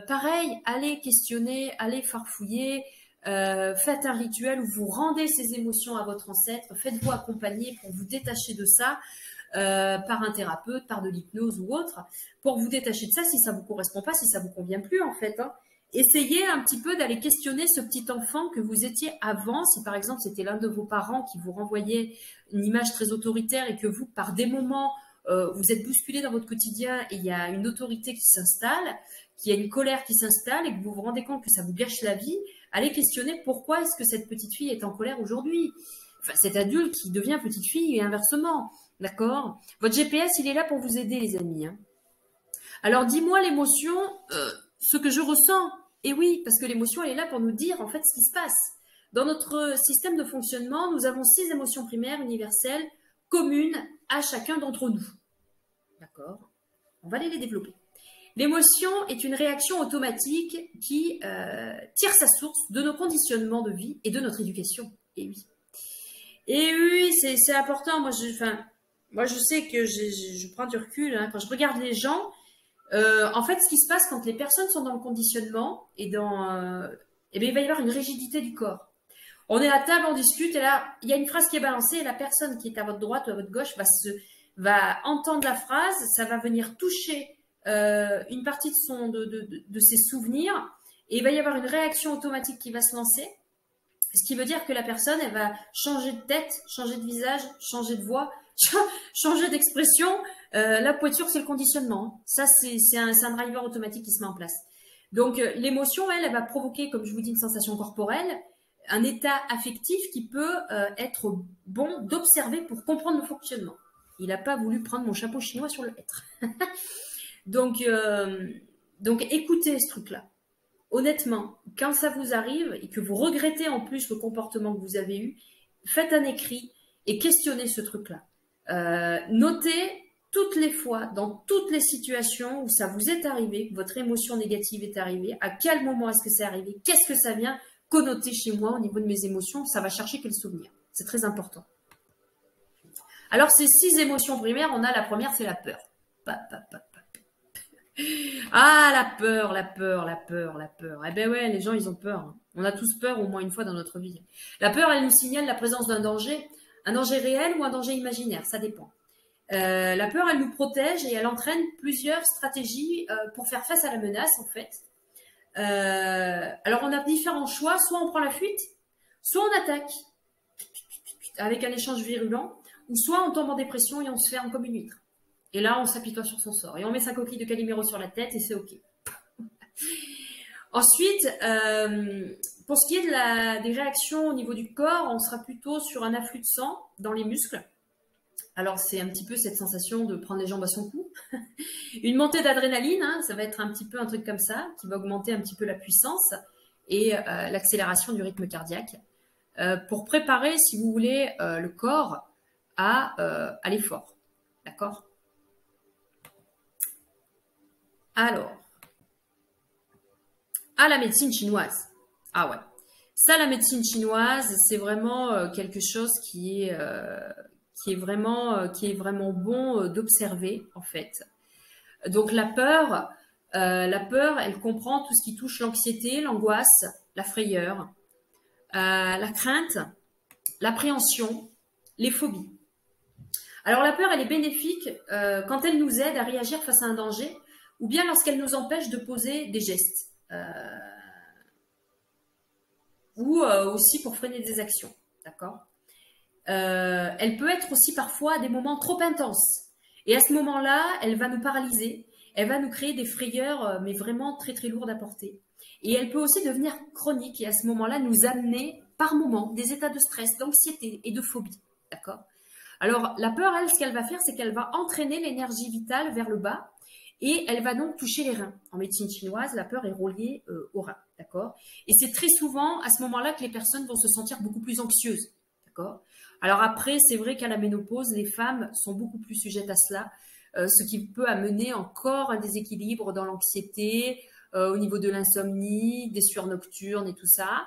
pareil, allez questionner, allez farfouiller, faites un rituel où vous rendez ces émotions à votre ancêtre, faites-vous accompagner pour vous détacher de ça, par un thérapeute, par de l'hypnose ou autre, pour vous détacher de ça si ça ne vous correspond pas, si ça ne vous convient plus en fait. Hein. Essayez un petit peu d'aller questionner ce petit enfant que vous étiez avant. Si par exemple c'était l'un de vos parents qui vous renvoyait une image très autoritaire et que vous, par des moments, vous êtes bousculé dans votre quotidien et il y a une autorité qui s'installe, qu'il y a une colère qui s'installe et que vous vous rendez compte que ça vous gâche la vie, allez questionner pourquoi est-ce que cette petite fille est en colère aujourd'hui. Enfin, cet adulte qui devient petite fille et inversement. D'accord? Votre GPS, il est là pour vous aider, les amis. Hein. Alors, dis-moi l'émotion, ce que je ressens. Et oui, parce que l'émotion, elle est là pour nous dire en fait ce qui se passe. Dans notre système de fonctionnement, nous avons 6 émotions primaires universelles communes à chacun d'entre nous. D'accord? On va aller les développer. L'émotion est une réaction automatique qui tire sa source de nos conditionnements de vie et de notre éducation. Et oui. Et oui, c'est important. Moi, je sais que je prends du recul. Hein, quand je regarde les gens, en fait, ce qui se passe quand les personnes sont dans le conditionnement et eh bien, il va y avoir une rigidité du corps. On est à table, on discute, et là, il y a une phrase qui est balancée, et la personne qui est à votre droite ou à votre gauche va entendre la phrase, ça va venir toucher une partie de ses souvenirs, et il va y avoir une réaction automatique qui va se lancer, ce qui veut dire que la personne, elle va changer de tête, changer de visage, changer de voix, changer d'expression. Là, pour être sûr, c'est le conditionnement. Ça, c'est un driver automatique qui se met en place. Donc, l'émotion, elle va provoquer, comme je vous dis, une sensation corporelle, un état affectif qui peut être bon d'observer pour comprendre le fonctionnement. Il n'a pas voulu prendre mon chapeau chinois sur le être. donc, écoutez ce truc-là. Honnêtement, quand ça vous arrive et que vous regrettez en plus le comportement que vous avez eu, faites un écrit et questionnez ce truc-là. Notez toutes les fois, dans toutes les situations où ça vous est arrivé, votre émotion négative est arrivée, à quel moment est-ce que c'est arrivé, qu'est-ce que ça vient connoter chez moi au niveau de mes émotions, ça va chercher quel souvenir. C'est très important. Alors, ces 6 émotions primaires, on a la première, c'est la peur. Ah, la peur, la peur, la peur, la peur. Eh ben ouais, les gens, ils ont peur, hein. On a tous peur au moins une fois dans notre vie. La peur, elle nous signale la présence d'un danger. Un danger réel ou un danger imaginaire, ça dépend. La peur, elle nous protège et elle entraîne plusieurs stratégies pour faire face à la menace, en fait. Alors, on a différents choix. Soit on prend la fuite, soit on attaque avec un échange virulent, ou soit on tombe en dépression et on se ferme comme une huître. Et là, on s'apitoie sur son sort. Et on met sa coquille de Calimero sur la tête et c'est OK. Ensuite, pour ce qui est des réactions au niveau du corps, on sera plutôt sur un afflux de sang dans les muscles. Alors, c'est un petit peu cette sensation de prendre les jambes à son cou. Une montée d'adrénaline, hein, ça va être un petit peu un truc comme ça, qui va augmenter un petit peu la puissance et l'accélération du rythme cardiaque. Pour préparer, si vous voulez, le corps à l'effort. D'accord? Alors, la médecine chinoise. Ah ouais. Ça, la médecine chinoise, c'est vraiment quelque chose qui est vraiment bon d'observer, en fait. Donc la peur, elle comprend tout ce qui touche l'anxiété, l'angoisse, la frayeur, la crainte, l'appréhension, les phobies. Alors la peur, elle est bénéfique quand elle nous aide à réagir face à un danger ou bien lorsqu'elle nous empêche de poser des gestes ou aussi pour freiner des actions. D'accord. Elle peut être aussi parfois à des moments trop intenses. Et à ce moment-là, elle va nous paralyser, elle va nous créer des frayeurs, mais vraiment très très lourdes à porter. Et elle peut aussi devenir chronique et à ce moment-là nous amener par moments des états de stress, d'anxiété et de phobie. D'accord. Alors la peur, elle, ce qu'elle va faire, c'est qu'elle va entraîner l'énergie vitale vers le bas et elle va donc toucher les reins. En médecine chinoise, la peur est reliée aux reins. D'accord. Et c'est très souvent à ce moment-là que les personnes vont se sentir beaucoup plus anxieuses. D'accord. Alors après, c'est vrai qu'à la ménopause, les femmes sont beaucoup plus sujettes à cela, ce qui peut amener encore un déséquilibre dans l'anxiété, au niveau de l'insomnie, des sueurs nocturnes et tout ça.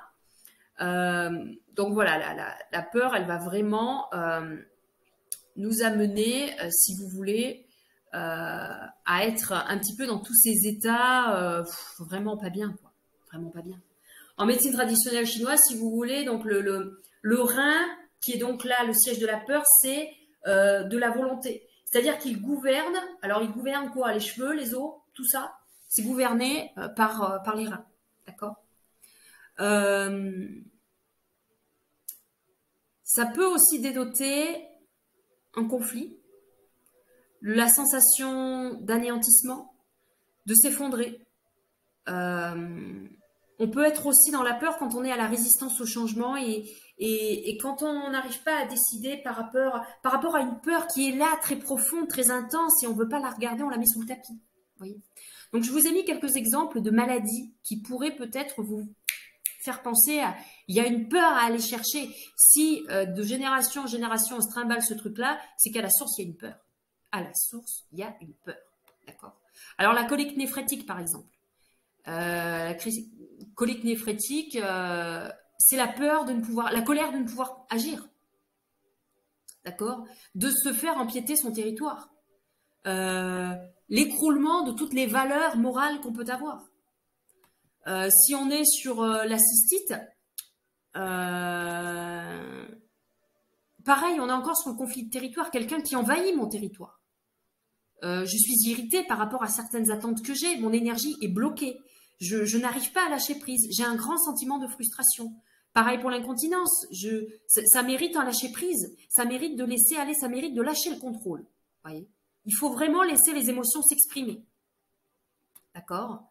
Donc voilà, la peur, elle va vraiment nous amener, si vous voulez, à être un petit peu dans tous ces états vraiment pas bien, quoi. Vraiment pas bien. En médecine traditionnelle chinoise, si vous voulez, donc le rein, qui est donc là le siège de la peur, c'est de la volonté. C'est-à-dire qu'il gouverne, alors il gouverne quoi? Les cheveux, les os, tout ça, c'est gouverné par les reins. D'accord. Ça peut aussi dénoter un conflit, la sensation d'anéantissement, de s'effondrer. On peut être aussi dans la peur quand on est à la résistance au changement et quand on n'arrive pas à décider par rapport à une peur qui est là, très profonde, très intense, et on ne veut pas la regarder, on la met sous le tapis. Voyez. Donc je vous ai mis quelques exemples de maladies qui pourraient peut-être vous faire penser à... Il y a une peur à aller chercher. Si de génération en génération on se trimballe ce truc-là, c'est qu'à la source, il y a une peur. À la source, il y a une peur. D'accord. Alors la colique néphrétique, par exemple. La colique néphrétique, c'est la peur de ne pouvoir, la colère de ne pouvoir agir, d'accord, de se faire empiéter son territoire, l'écroulement de toutes les valeurs morales qu'on peut avoir. Si on est sur la cystite, pareil, on est encore sur le conflit de territoire, quelqu'un qui envahit mon territoire. Je suis irritée par rapport à certaines attentes que j'ai, mon énergie est bloquée. Je n'arrive pas à lâcher prise. J'ai un grand sentiment de frustration. Pareil pour l'incontinence. Ça mérite un lâcher prise. Ça mérite de laisser aller. Ça mérite de lâcher le contrôle. Voyez. Il faut vraiment laisser les émotions s'exprimer. D'accord.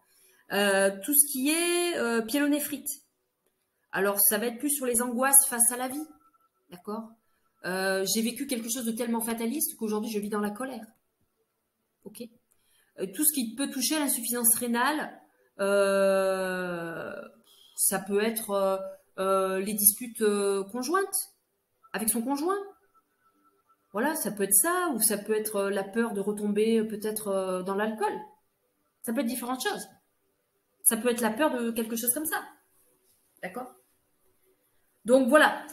Tout ce qui est pyélonéphrite. Alors, ça va être plus sur les angoisses face à la vie. D'accord. J'ai vécu quelque chose de tellement fataliste qu'aujourd'hui, je vis dans la colère. Ok. Tout ce qui peut toucher à l'insuffisance rénale, ça peut être les disputes conjointes avec son conjoint. Voilà, ça peut être ça, ou ça peut être la peur de retomber peut-être dans l'alcool. Ça peut être différentes choses. Ça peut être la peur de quelque chose comme ça. D'accord. Donc voilà.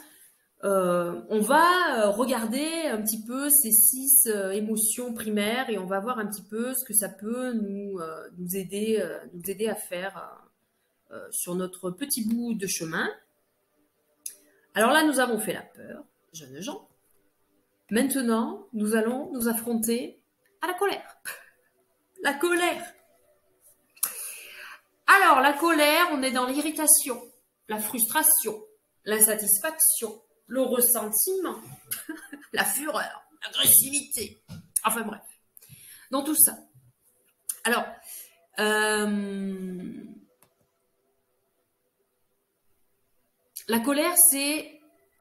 On va regarder un petit peu ces 6 émotions primaires et on va voir un petit peu ce que ça peut nous aider à faire sur notre petit bout de chemin. Alors là, nous avons fait la peur, jeunes gens. Maintenant, nous allons nous affronter à la colère. La colère. Alors, la colère, on est dans l'irritation, la frustration, l'insatisfaction, le ressentiment, la fureur, l'agressivité. Enfin bref, dans tout ça. Alors, la colère,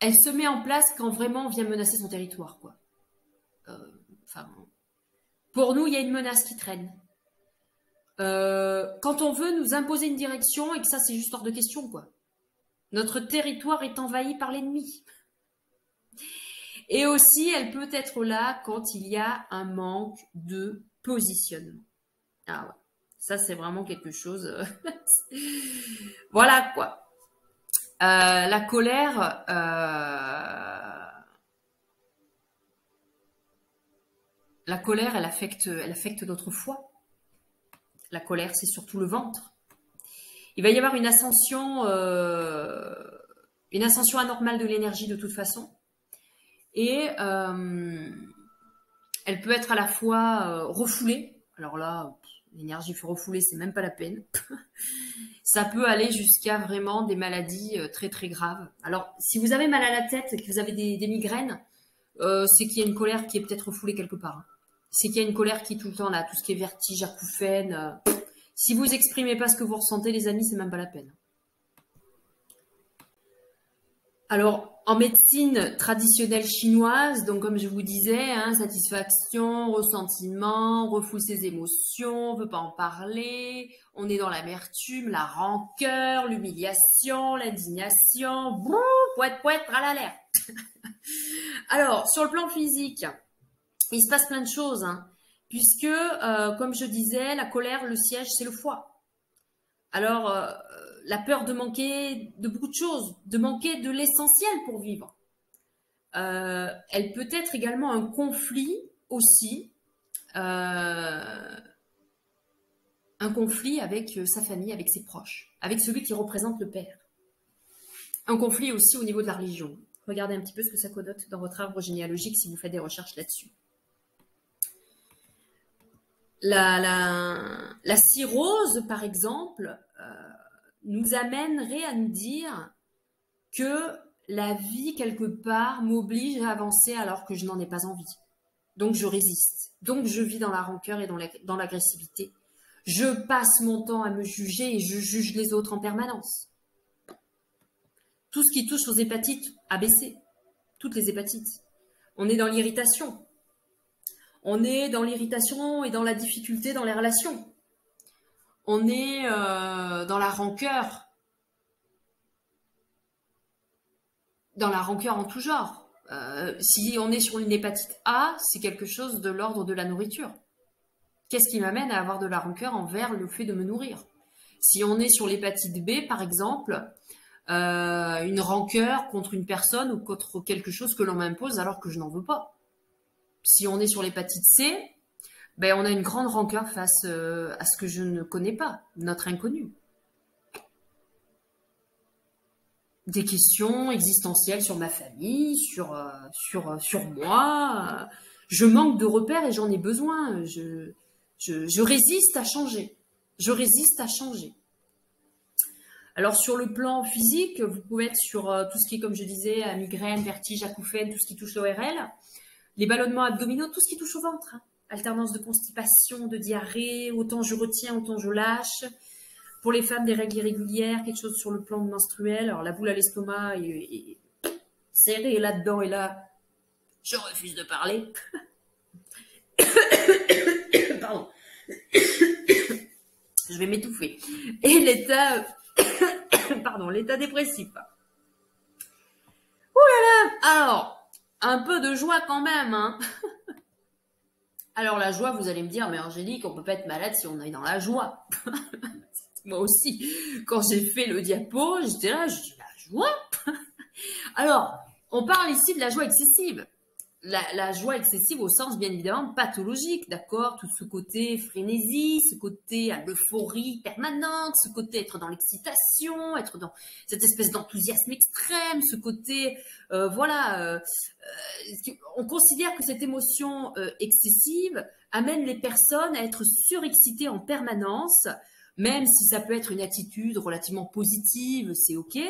elle se met en place quand vraiment on vient menacer son territoire, quoi. Pour nous, il y a une menace qui traîne. Quand on veut nous imposer une direction et que ça, c'est juste hors de question, quoi. Notre territoire est envahi par l'ennemi. Et aussi, elle peut être là quand il y a un manque de positionnement. Ah ouais, ça c'est vraiment quelque chose. Voilà quoi. La colère, elle affecte notre foie. La colère, c'est surtout le ventre. Il va y avoir une ascension anormale de l'énergie de toute façon. Et elle peut être à la fois refoulée. Alors là, l'énergie fait refouler, c'est même pas la peine. Ça peut aller jusqu'à vraiment des maladies très très graves. Alors, si vous avez mal à la tête et que vous avez des migraines, c'est qu'il y a une colère qui est peut-être refoulée quelque part. C'est qu'il y a une colère qui tout le temps là, tout ce qui est vertige, acouphène. Si vous exprimez pas ce que vous ressentez, les amis, c'est même pas la peine. Alors, en médecine traditionnelle chinoise, donc comme je vous disais, satisfaction, ressentiment, refoule ses émotions, on veut pas en parler, on est dans l'amertume, la rancœur, l'humiliation, l'indignation, poète, tralala. Alors, sur le plan physique, il se passe plein de choses, puisque, comme je disais, la colère, le siège, c'est le foie. Alors, la peur de manquer de beaucoup de choses, de manquer de l'essentiel pour vivre. Elle peut être également un conflit aussi, un conflit avec sa famille, avec ses proches, avec celui qui représente le père. Un conflit aussi au niveau de la religion. Regardez un petit peu ce que ça connote dans votre arbre généalogique si vous faites des recherches là-dessus. La cirrhose, par exemple, nous amènerait à nous dire que la vie, quelque part, m'oblige à avancer alors que je n'en ai pas envie. Donc, je résiste. Donc, je vis dans la rancœur et dans l'agressivité. Je passe mon temps à me juger et je juge les autres en permanence. Tout ce qui touche aux hépatites a baissé. Toutes les hépatites. On est dans l'irritation. On est dans l'irritation et dans la difficulté dans les relations. On est dans la rancœur. Dans la rancœur en tout genre. Si on est sur une hépatite A, c'est quelque chose de l'ordre de la nourriture. Qu'est-ce qui m'amène à avoir de la rancœur envers le fait de me nourrir? Si on est sur l'hépatite B, par exemple, une rancœur contre une personne ou contre quelque chose que l'on m'impose alors que je n'en veux pas. Si on est sur l'hépatite C, on a une grande rancœur face à ce que je ne connais pas, notre inconnu. Des questions existentielles sur ma famille, sur moi. Je manque de repères et j'en ai besoin. Je résiste à changer. Je résiste à changer. Alors, sur le plan physique, vous pouvez être sur tout ce qui est, comme je disais, migraine, vertige, acouphène, tout ce qui touche l'ORL, les ballonnements abdominaux, tout ce qui touche au ventre. Alternance de constipation, de diarrhée, autant je retiens, autant je lâche. Pour les femmes, des règles irrégulières, quelque chose sur le plan menstruel. Alors, la boule à l'estomac est serrée là-dedans et là, je refuse de parler. Pardon. Je vais m'étouffer. Et l'état dépressif. Ouh là là. Alors, un peu de joie quand même, Alors, la joie, vous allez me dire, mais Angélique, on peut pas être malade si on est dans la joie. Moi aussi, quand j'ai fait le diapo, j'étais là, je dis la joie. Alors, On parle ici de la joie excessive. La joie excessive au sens bien évidemment pathologique, d'accord? Tout ce côté frénésie, ce côté euphorie permanente, ce côté être dans l'excitation, être dans cette espèce d'enthousiasme extrême, ce côté, on considère que cette émotion excessive amène les personnes à être surexcitées en permanence, même si ça peut être une attitude relativement positive, c'est ok.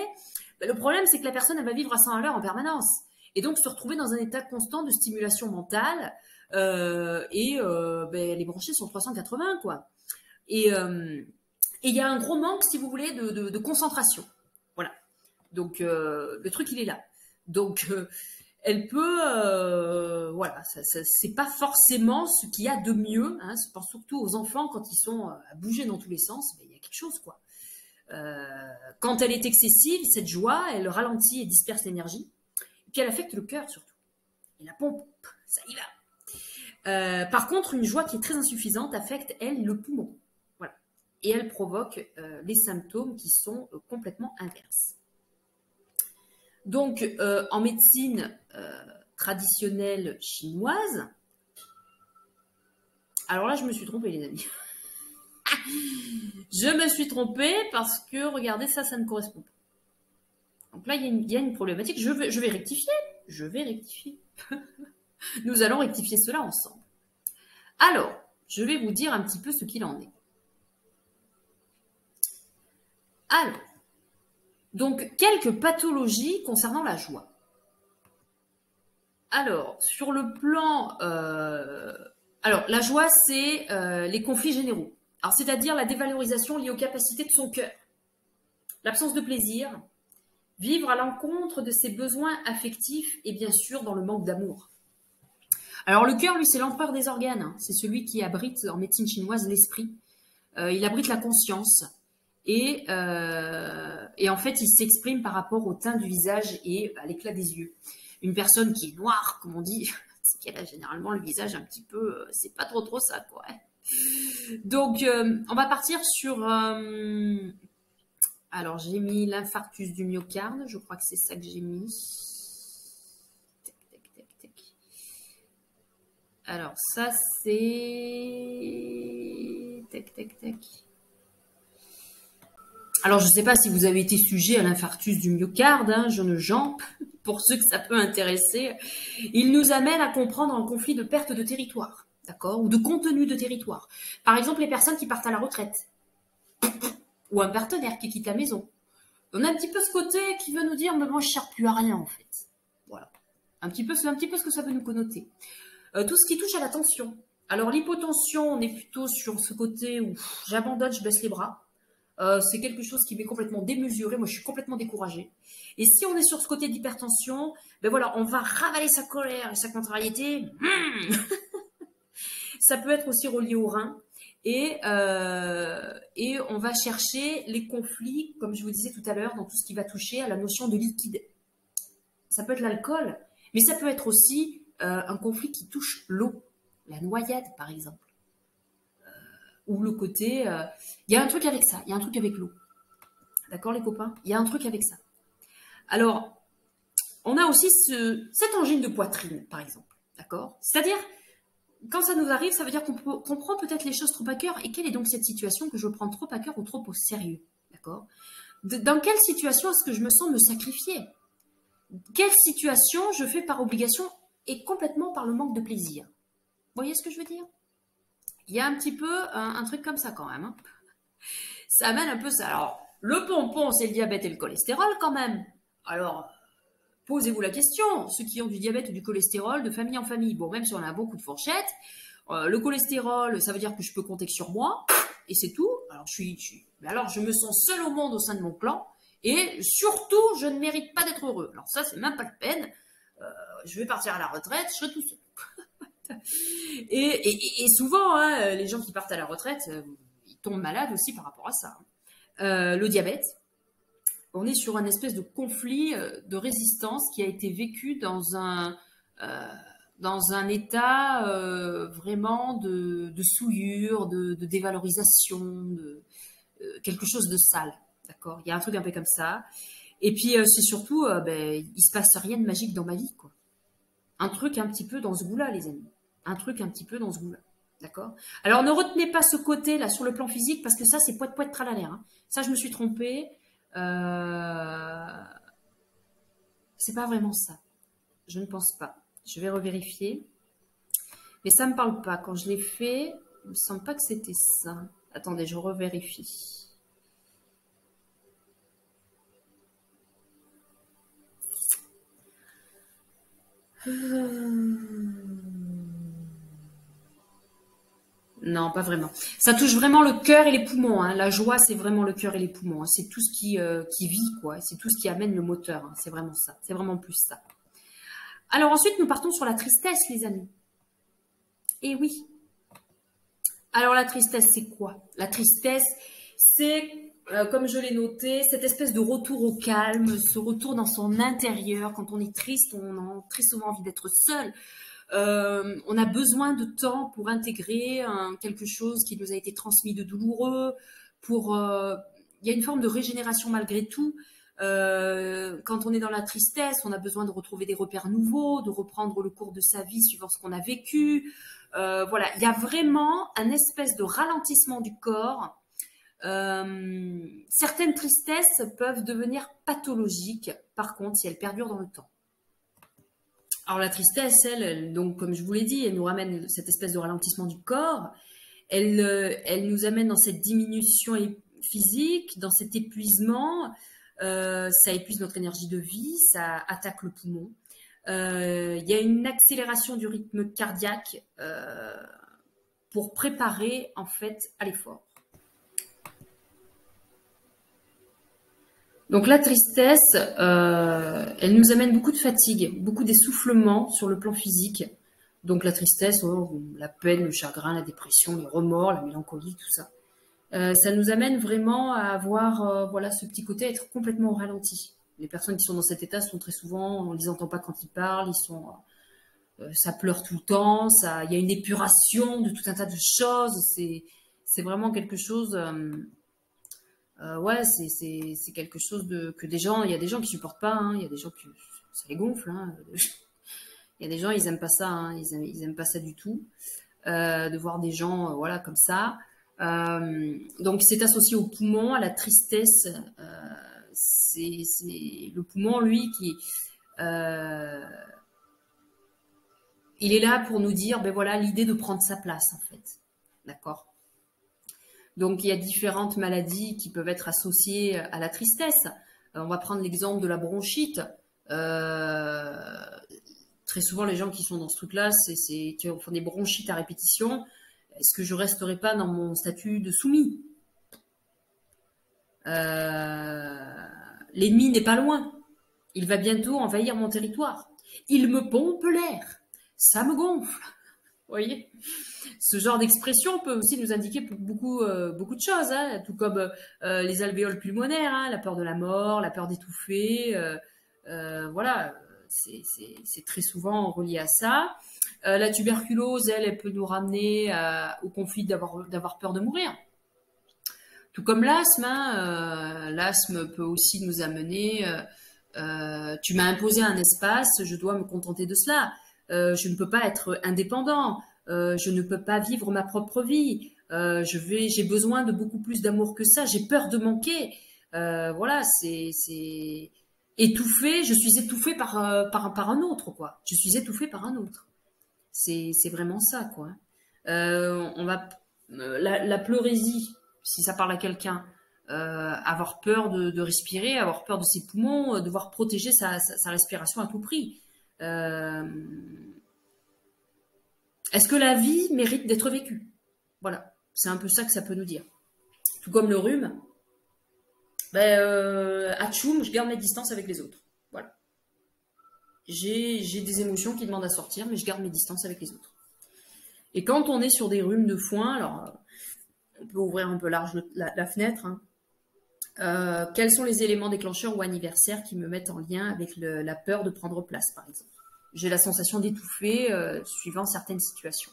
Le problème, c'est que la personne, elle va vivre à 100 à l'heure en permanence. Et donc se retrouver dans un état constant de stimulation mentale elle est branchée sur 380 quoi. Et il y a un gros manque, si vous voulez, de concentration. Voilà. Donc le truc il est là. Donc elle peut, voilà, c'est pas forcément ce qu'il y a de mieux. Hein, je pense surtout aux enfants quand ils sont à bouger dans tous les sens. Il y a quelque chose quoi. Quand elle est excessive, cette joie, elle ralentit et disperse l'énergie. Puis elle affecte le cœur surtout. Et la pompe, ça y va. Par contre, une joie qui est très insuffisante affecte, elle, le poumon. Voilà. Et elle provoque les symptômes qui sont complètement inverses. Donc, en médecine traditionnelle chinoise, alors là, je me suis trompée, les amis. Je me suis trompée parce que, regardez, ça ne correspond pas. Donc là, il y a une problématique. Je vais rectifier. Je vais rectifier. Nous allons rectifier cela ensemble. Alors, je vais vous dire un petit peu ce qu'il en est. Alors, donc, quelques pathologies concernant la joie. Alors, sur le plan... alors, la joie, c'est les conflits généraux. Alors, c'est-à-dire la dévalorisation liée aux capacités de son cœur. L'absence de plaisir, vivre à l'encontre de ses besoins affectifs et bien sûr dans le manque d'amour. Alors le cœur, lui, c'est l'empereur des organes. Hein. C'est celui qui abrite en médecine chinoise l'esprit. Il abrite la conscience. Et en fait, il s'exprime par rapport au teint du visage et à l'éclat des yeux. Une personne qui est noire, comme on dit, c'est qu'elle a généralement le visage un petit peu... c'est pas trop ça, quoi. Donc, on va partir sur... alors, j'ai mis l'infarctus du myocarde. Je crois que c'est ça que j'ai mis. Tac. Alors, ça, c'est... Tac. Alors, je ne sais pas si vous avez été sujet à l'infarctus du myocarde, hein, Jean, pour ceux que ça peut intéresser. Il nous amène à comprendre un conflit de perte de territoire, d'accord, ou de contenu de territoire. Par exemple, les personnes qui partent à la retraite, ou un partenaire qui quitte la maison. On a un petit peu ce côté qui veut nous dire, mais moi, je ne sers plus à rien, en fait. Voilà. C'est un petit peu ce que ça veut nous connoter. Tout ce qui touche à la tension. Alors, l'hypotension, on est plutôt sur ce côté où j'abandonne, je baisse les bras. C'est quelque chose qui m'est complètement démesuré. Moi, je suis complètement découragée. Et si on est sur ce côté d'hypertension, ben voilà, on va ravaler sa colère et sa contrariété. Ça peut être aussi relié au rein. Et on va chercher les conflits, comme je vous disais tout à l'heure, dans tout ce qui va toucher à la notion de liquide. Ça peut être l'alcool, mais ça peut être aussi un conflit qui touche l'eau, la noyade par exemple. Ou le côté... il y a un truc avec ça, il y a un truc avec l'eau. D'accord les copains? Il y a un truc avec ça. Alors, on a aussi cette angine de poitrine, par exemple. D'accord? C'est-à-dire, quand ça nous arrive, ça veut dire qu'on prend peut-être les choses trop à cœur. Et quelle est donc cette situation que je prends trop à cœur ou trop au sérieux? D'accord? Dans quelle situation est-ce que je me sens me sacrifier? Quelle situation je fais par obligation et complètement par le manque de plaisir? Vous voyez ce que je veux dire? Il y a un petit peu un truc comme ça quand même. Hein. Ça amène un peu ça. Alors, le pompon, c'est le diabète et le cholestérol quand même. Alors, posez-vous la question. Ceux qui ont du diabète ou du cholestérol, de famille en famille, bon, même si on a beaucoup de fourchettes, le cholestérol, ça veut dire que je peux compter que sur moi, et c'est tout. Alors, je me sens seule au monde au sein de mon clan, et surtout, je ne mérite pas d'être heureux. Alors ça, c'est même pas la peine. Je vais partir à la retraite, je serai tout seul. Et souvent, hein, les gens qui partent à la retraite, ils tombent malades aussi par rapport à ça. Le diabète, on est sur un espèce de conflit de résistance qui a été vécu dans un état vraiment de souillure, de dévalorisation, de quelque chose de sale. D'accord? Il y a un truc un peu comme ça. Et puis, c'est surtout, ben, il se passe rien de magique dans ma vie, quoi. Un truc un petit peu dans ce goût-là, les amis. Un truc un petit peu dans ce goût-là. D'accord? Alors, ne retenez pas ce côté-là sur le plan physique, parce que ça, c'est poète poète tralala, hein. Ça, je me suis trompée. Euh... C'est pas vraiment ça. Je ne pense pas. Je vais revérifier. Mais ça me parle pas. Quand je l'ai fait, il me semble pas que c'était ça. Attendez, je revérifie. Non, pas vraiment. Ça touche vraiment le cœur et les poumons, hein. La joie, c'est vraiment le cœur et les poumons, hein. C'est tout ce qui vit, quoi. C'est tout ce qui amène le moteur, hein. C'est vraiment ça. C'est vraiment plus ça. Alors ensuite, nous partons sur la tristesse, les amis. Et oui. Alors la tristesse, c'est quoi? La tristesse, c'est, comme je l'ai noté, cette espèce de retour au calme, ce retour dans son intérieur. Quand on est triste, on a très souvent envie d'être seul. On a besoin de temps pour intégrer quelque chose qui nous a été transmis de douloureux. Il y a une forme de régénération malgré tout. Quand on est dans la tristesse, on a besoin de retrouver des repères nouveaux, de reprendre le cours de sa vie suivant ce qu'on a vécu. Voilà, il y a vraiment un espèce de ralentissement du corps. Certaines tristesses peuvent devenir pathologiques, par contre, si elles perdurent dans le temps. Alors la tristesse, donc comme je vous l'ai dit, elle nous ramène cette espèce de ralentissement du corps. Elle nous amène dans cette diminution physique, dans cet épuisement. Ça épuise notre énergie de vie, ça attaque le poumon. Il y a une accélération du rythme cardiaque pour préparer en fait à l'effort. Donc la tristesse, elle nous amène beaucoup de fatigue, beaucoup d'essoufflement sur le plan physique. Donc la tristesse, la peine, le chagrin, la dépression, les remords, la mélancolie, tout ça. Ça nous amène vraiment à avoir voilà, ce petit côté, être complètement au ralenti. Les personnes qui sont dans cet état sont très souvent, on ne les entend pas quand ils parlent, ça pleure tout le temps, il y a une épuration de tout un tas de choses. C'est vraiment quelque chose... ouais, c'est quelque chose que des gens, il y a des gens qui supportent pas, hein, il y a des gens qui ça les gonfle, hein. Il y a des gens ils aiment pas ça, hein, ils aiment pas ça du tout, de voir des gens voilà comme ça. Donc c'est associé au poumon, à la tristesse. C'est le poumon lui qui il est là pour nous dire ben voilà l'idée de prendre sa place en fait, d'accord. Donc, il y a différentes maladies qui peuvent être associées à la tristesse. On va prendre l'exemple de la bronchite. Très souvent, les gens qui sont dans ce truc-là, qui font des bronchites à répétition. Est-ce que je resterai pas dans mon statut de soumis? L'ennemi n'est pas loin. Il va bientôt envahir mon territoire. Il me pompe l'air. Ça me gonfle. Vous voyez, ce genre d'expression peut aussi nous indiquer beaucoup de choses, hein, tout comme les alvéoles pulmonaires, hein, la peur de la mort, la peur d'étouffer, voilà, c'est très souvent relié à ça. La tuberculose, elle peut nous ramener au conflit d'avoir peur de mourir. Tout comme l'asthme, hein, l'asthme peut aussi nous amener, tu m'as imposé un espace, je dois me contenter de cela. Je ne peux pas être indépendant, je ne peux pas vivre ma propre vie, j'ai besoin de beaucoup plus d'amour que ça, j'ai peur de manquer. Voilà, c'est étouffé, je suis étouffée par un autre, quoi. Je suis étouffée par un autre. C'est vraiment ça, quoi. La pleurésie, si ça parle à quelqu'un, avoir peur de respirer, avoir peur de ses poumons, devoir protéger sa respiration à tout prix. Est-ce que la vie mérite d'être vécue? Voilà, c'est un peu ça que ça peut nous dire. Tout comme le rhume, atchoum, je garde mes distances avec les autres. Voilà. J'ai des émotions qui demandent à sortir, mais je garde mes distances avec les autres. Et quand on est sur des rhumes de foin, alors on peut ouvrir un peu large la fenêtre, hein. Quels sont les éléments déclencheurs ou anniversaires qui me mettent en lien avec la peur de prendre place, par exemple? J'ai la sensation d'étouffer suivant certaines situations.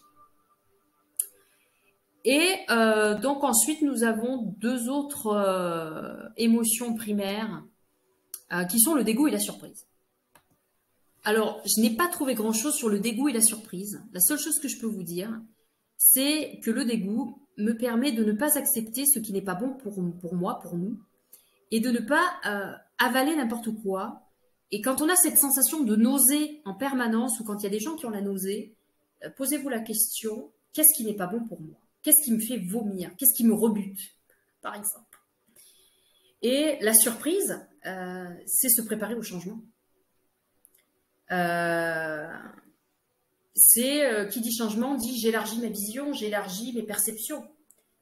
Et donc ensuite, nous avons deux autres émotions primaires qui sont le dégoût et la surprise. Alors, je n'ai pas trouvé grand-chose sur le dégoût et la surprise. La seule chose que je peux vous dire, c'est que le dégoût me permet de ne pas accepter ce qui n'est pas bon pour moi, pour nous, et de ne pas avaler n'importe quoi. Et quand on a cette sensation de nausée en permanence, ou quand il y a des gens qui ont la nausée, posez-vous la question, qu'est-ce qui n'est pas bon pour moi? Qu'est-ce qui me fait vomir? Qu'est-ce qui me rebute, par exemple? Et la surprise, c'est se préparer au changement. Qui dit changement dit j'élargis ma vision, j'élargis mes perceptions.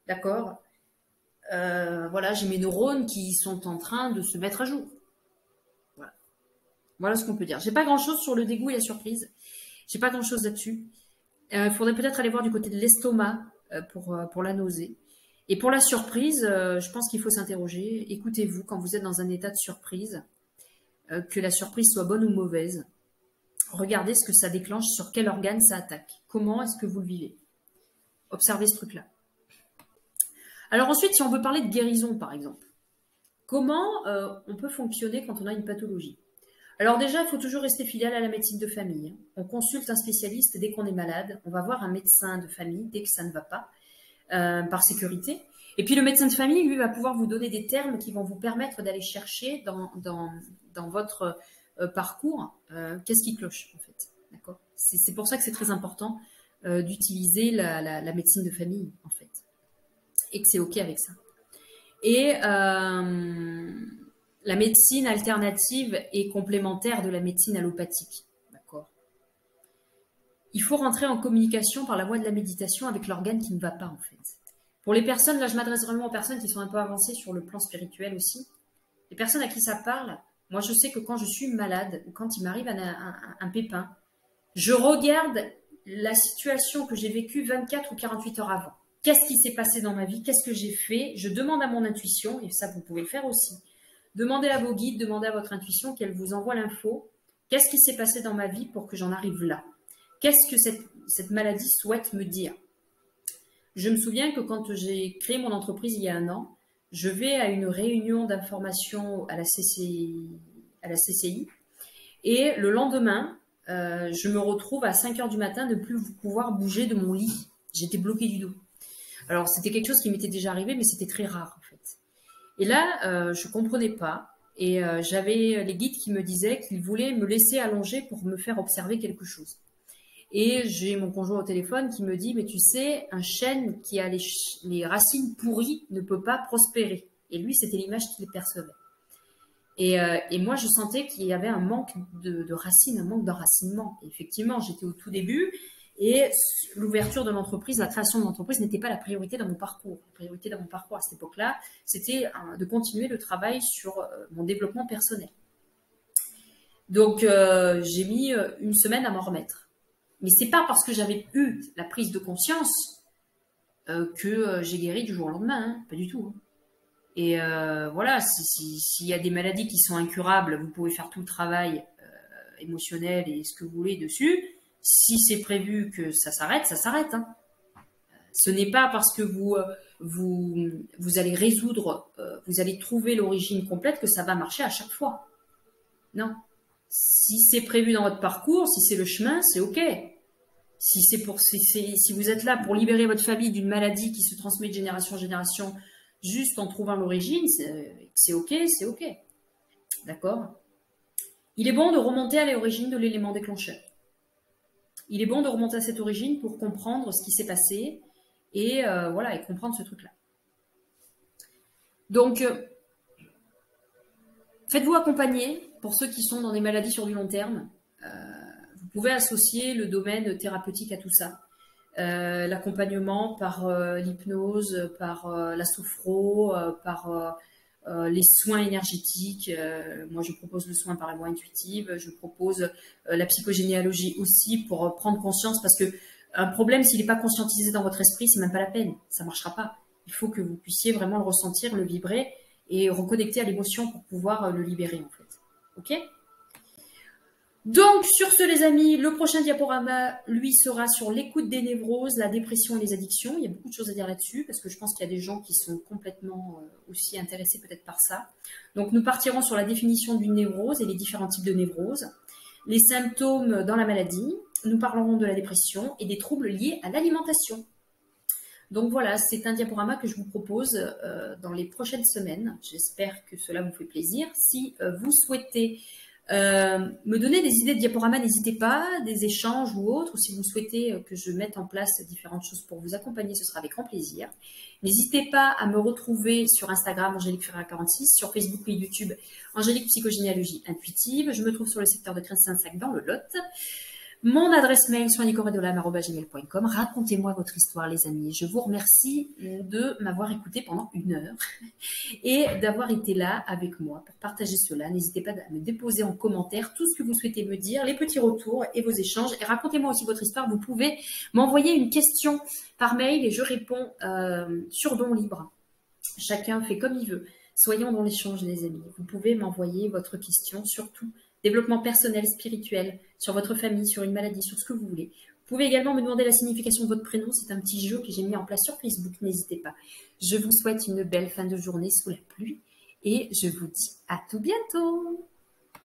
D'accord? Voilà, j'ai mes neurones qui sont en train de se mettre à jour. Voilà, voilà ce qu'on peut dire. J'ai pas grand-chose sur le dégoût et la surprise. J'ai pas grand-chose là-dessus. Il faudrait peut-être aller voir du côté de l'estomac pour la nausée. Et pour la surprise, je pense qu'il faut s'interroger. Écoutez-vous quand vous êtes dans un état de surprise, que la surprise soit bonne ou mauvaise. Regardez ce que ça déclenche, sur quel organe ça attaque. Comment est-ce que vous le vivez? Observez ce truc-là. Alors ensuite, si on veut parler de guérison, par exemple, comment on peut fonctionner quand on a une pathologie? Alors déjà, il faut toujours rester fidèle à la médecine de famille. On consulte un spécialiste dès qu'on est malade. On va voir un médecin de famille dès que ça ne va pas, par sécurité. Et puis le médecin de famille, lui, va pouvoir vous donner des termes qui vont vous permettre d'aller chercher dans votre parcours qu'est-ce qui cloche, en fait. D'accord? C'est pour ça que c'est très important d'utiliser la médecine de famille, en fait. Et que c'est OK avec ça. Et la médecine alternative est complémentaire de la médecine allopathique. D'accord. Il faut rentrer en communication par la voie de la méditation avec l'organe qui ne va pas, en fait. Pour les personnes, là je m'adresse vraiment aux personnes qui sont un peu avancées sur le plan spirituel aussi. Les personnes à qui ça parle, moi je sais que quand je suis malade ou quand il m'arrive un pépin, je regarde la situation que j'ai vécue 24 ou 48 heures avant. Qu'est-ce qui s'est passé dans ma vie? Qu'est-ce que j'ai fait? Je demande à mon intuition, et ça vous pouvez le faire aussi. Demandez à vos guides, demandez à votre intuition qu'elle vous envoie l'info. Qu'est-ce qui s'est passé dans ma vie pour que j'en arrive là? Qu'est-ce que cette maladie souhaite me dire? Je me souviens que quand j'ai créé mon entreprise il y a 1 an, je vais à une réunion d'information à la CCI, et le lendemain, je me retrouve à 5 heures du matin de ne plus pouvoir bouger de mon lit. J'étais bloquée du dos. Alors, c'était quelque chose qui m'était déjà arrivé, mais c'était très rare, en fait. Et là, je comprenais pas. Et j'avais les guides qui me disaient qu'ils voulaient me laisser allonger pour me faire observer quelque chose. Et j'ai mon conjoint au téléphone qui me dit « Mais tu sais, un chêne qui a les racines pourries ne peut pas prospérer. » Et lui, c'était l'image qu'il percevait. Et moi, je sentais qu'il y avait un manque de racines, un manque d'enracinement. Et effectivement, j'étais au tout début. Et l'ouverture de l'entreprise, la création de l'entreprise n'était pas la priorité dans mon parcours. La priorité dans mon parcours à cette époque-là, c'était de continuer le travail sur mon développement personnel. Donc, j'ai mis 1 semaine à m'en remettre. Mais c'est pas parce que j'avais eu la prise de conscience que j'ai guéri du jour au lendemain, hein, pas du tout. Hein. Et voilà, s'il y a des maladies qui sont incurables, vous pouvez faire tout le travail émotionnel et ce que vous voulez dessus. Si c'est prévu que ça s'arrête, ça s'arrête. Hein. Ce n'est pas parce que vous allez résoudre, vous allez trouver l'origine complète que ça va marcher à chaque fois. Non. Si c'est prévu dans votre parcours, si c'est le chemin, c'est OK. Si vous êtes là pour libérer votre famille d'une maladie qui se transmet de génération en génération, juste en trouvant l'origine, c'est OK, c'est OK. D'accord? Il est bon de remonter à l'origine de l'élément déclencheur. Il est bon de remonter à cette origine pour comprendre ce qui s'est passé et voilà, et comprendre ce truc-là. Donc, faites-vous accompagner pour ceux qui sont dans des maladies sur du long terme. Vous pouvez associer le domaine thérapeutique à tout ça. L'accompagnement par l'hypnose, par la sophro, par les soins énergétiques. Moi, je propose le soin par la voie intuitive. Je propose la psychogénéalogie aussi pour prendre conscience, parce que un problème, s'il n'est pas conscientisé dans votre esprit, c'est même pas la peine. Ça marchera pas. Il faut que vous puissiez vraiment le ressentir, le vibrer et reconnecter à l'émotion pour pouvoir le libérer, en fait. OK ? Donc, sur ce, les amis, le prochain diaporama, lui, sera sur l'écoute des névroses, la dépression et les addictions. Il y a beaucoup de choses à dire là-dessus, parce que je pense qu'il y a des gens qui sont complètement aussi intéressés peut-être par ça. Donc, nous partirons sur la définition d'une névrose et les différents types de névrose, les symptômes dans la maladie. Nous parlerons de la dépression et des troubles liés à l'alimentation. Donc voilà, c'est un diaporama que je vous propose dans les prochaines semaines. J'espère que cela vous fait plaisir. Si vous souhaitez me donner des idées de diaporama, n'hésitez pas, des échanges ou autres, ou si vous souhaitez que je mette en place différentes choses pour vous accompagner, ce sera avec grand plaisir. N'hésitez pas à me retrouver sur Instagram, Angélique Ferreira46, sur Facebook et YouTube, Angélique Psychogénéalogie Intuitive. Je me trouve sur le secteur de Cresnes-Saint-Sac dans le Lot. Mon adresse mail, soignecoredolam@gmail.com. Racontez-moi votre histoire, les amis. Je vous remercie de m'avoir écouté pendant 1 heure et d'avoir été là avec moi pour partager cela. N'hésitez pas à me déposer en commentaire tout ce que vous souhaitez me dire, les petits retours et vos échanges. Et racontez-moi aussi votre histoire. Vous pouvez m'envoyer une question par mail et je réponds sur don libre. Chacun fait comme il veut. Soyons dans l'échange, les amis. Vous pouvez m'envoyer votre question, surtout développement personnel, spirituel, sur votre famille, sur une maladie, sur ce que vous voulez. Vous pouvez également me demander la signification de votre prénom. C'est un petit jeu que j'ai mis en place sur Facebook. N'hésitez pas. Je vous souhaite une belle fin de journée sous la pluie et je vous dis à tout bientôt.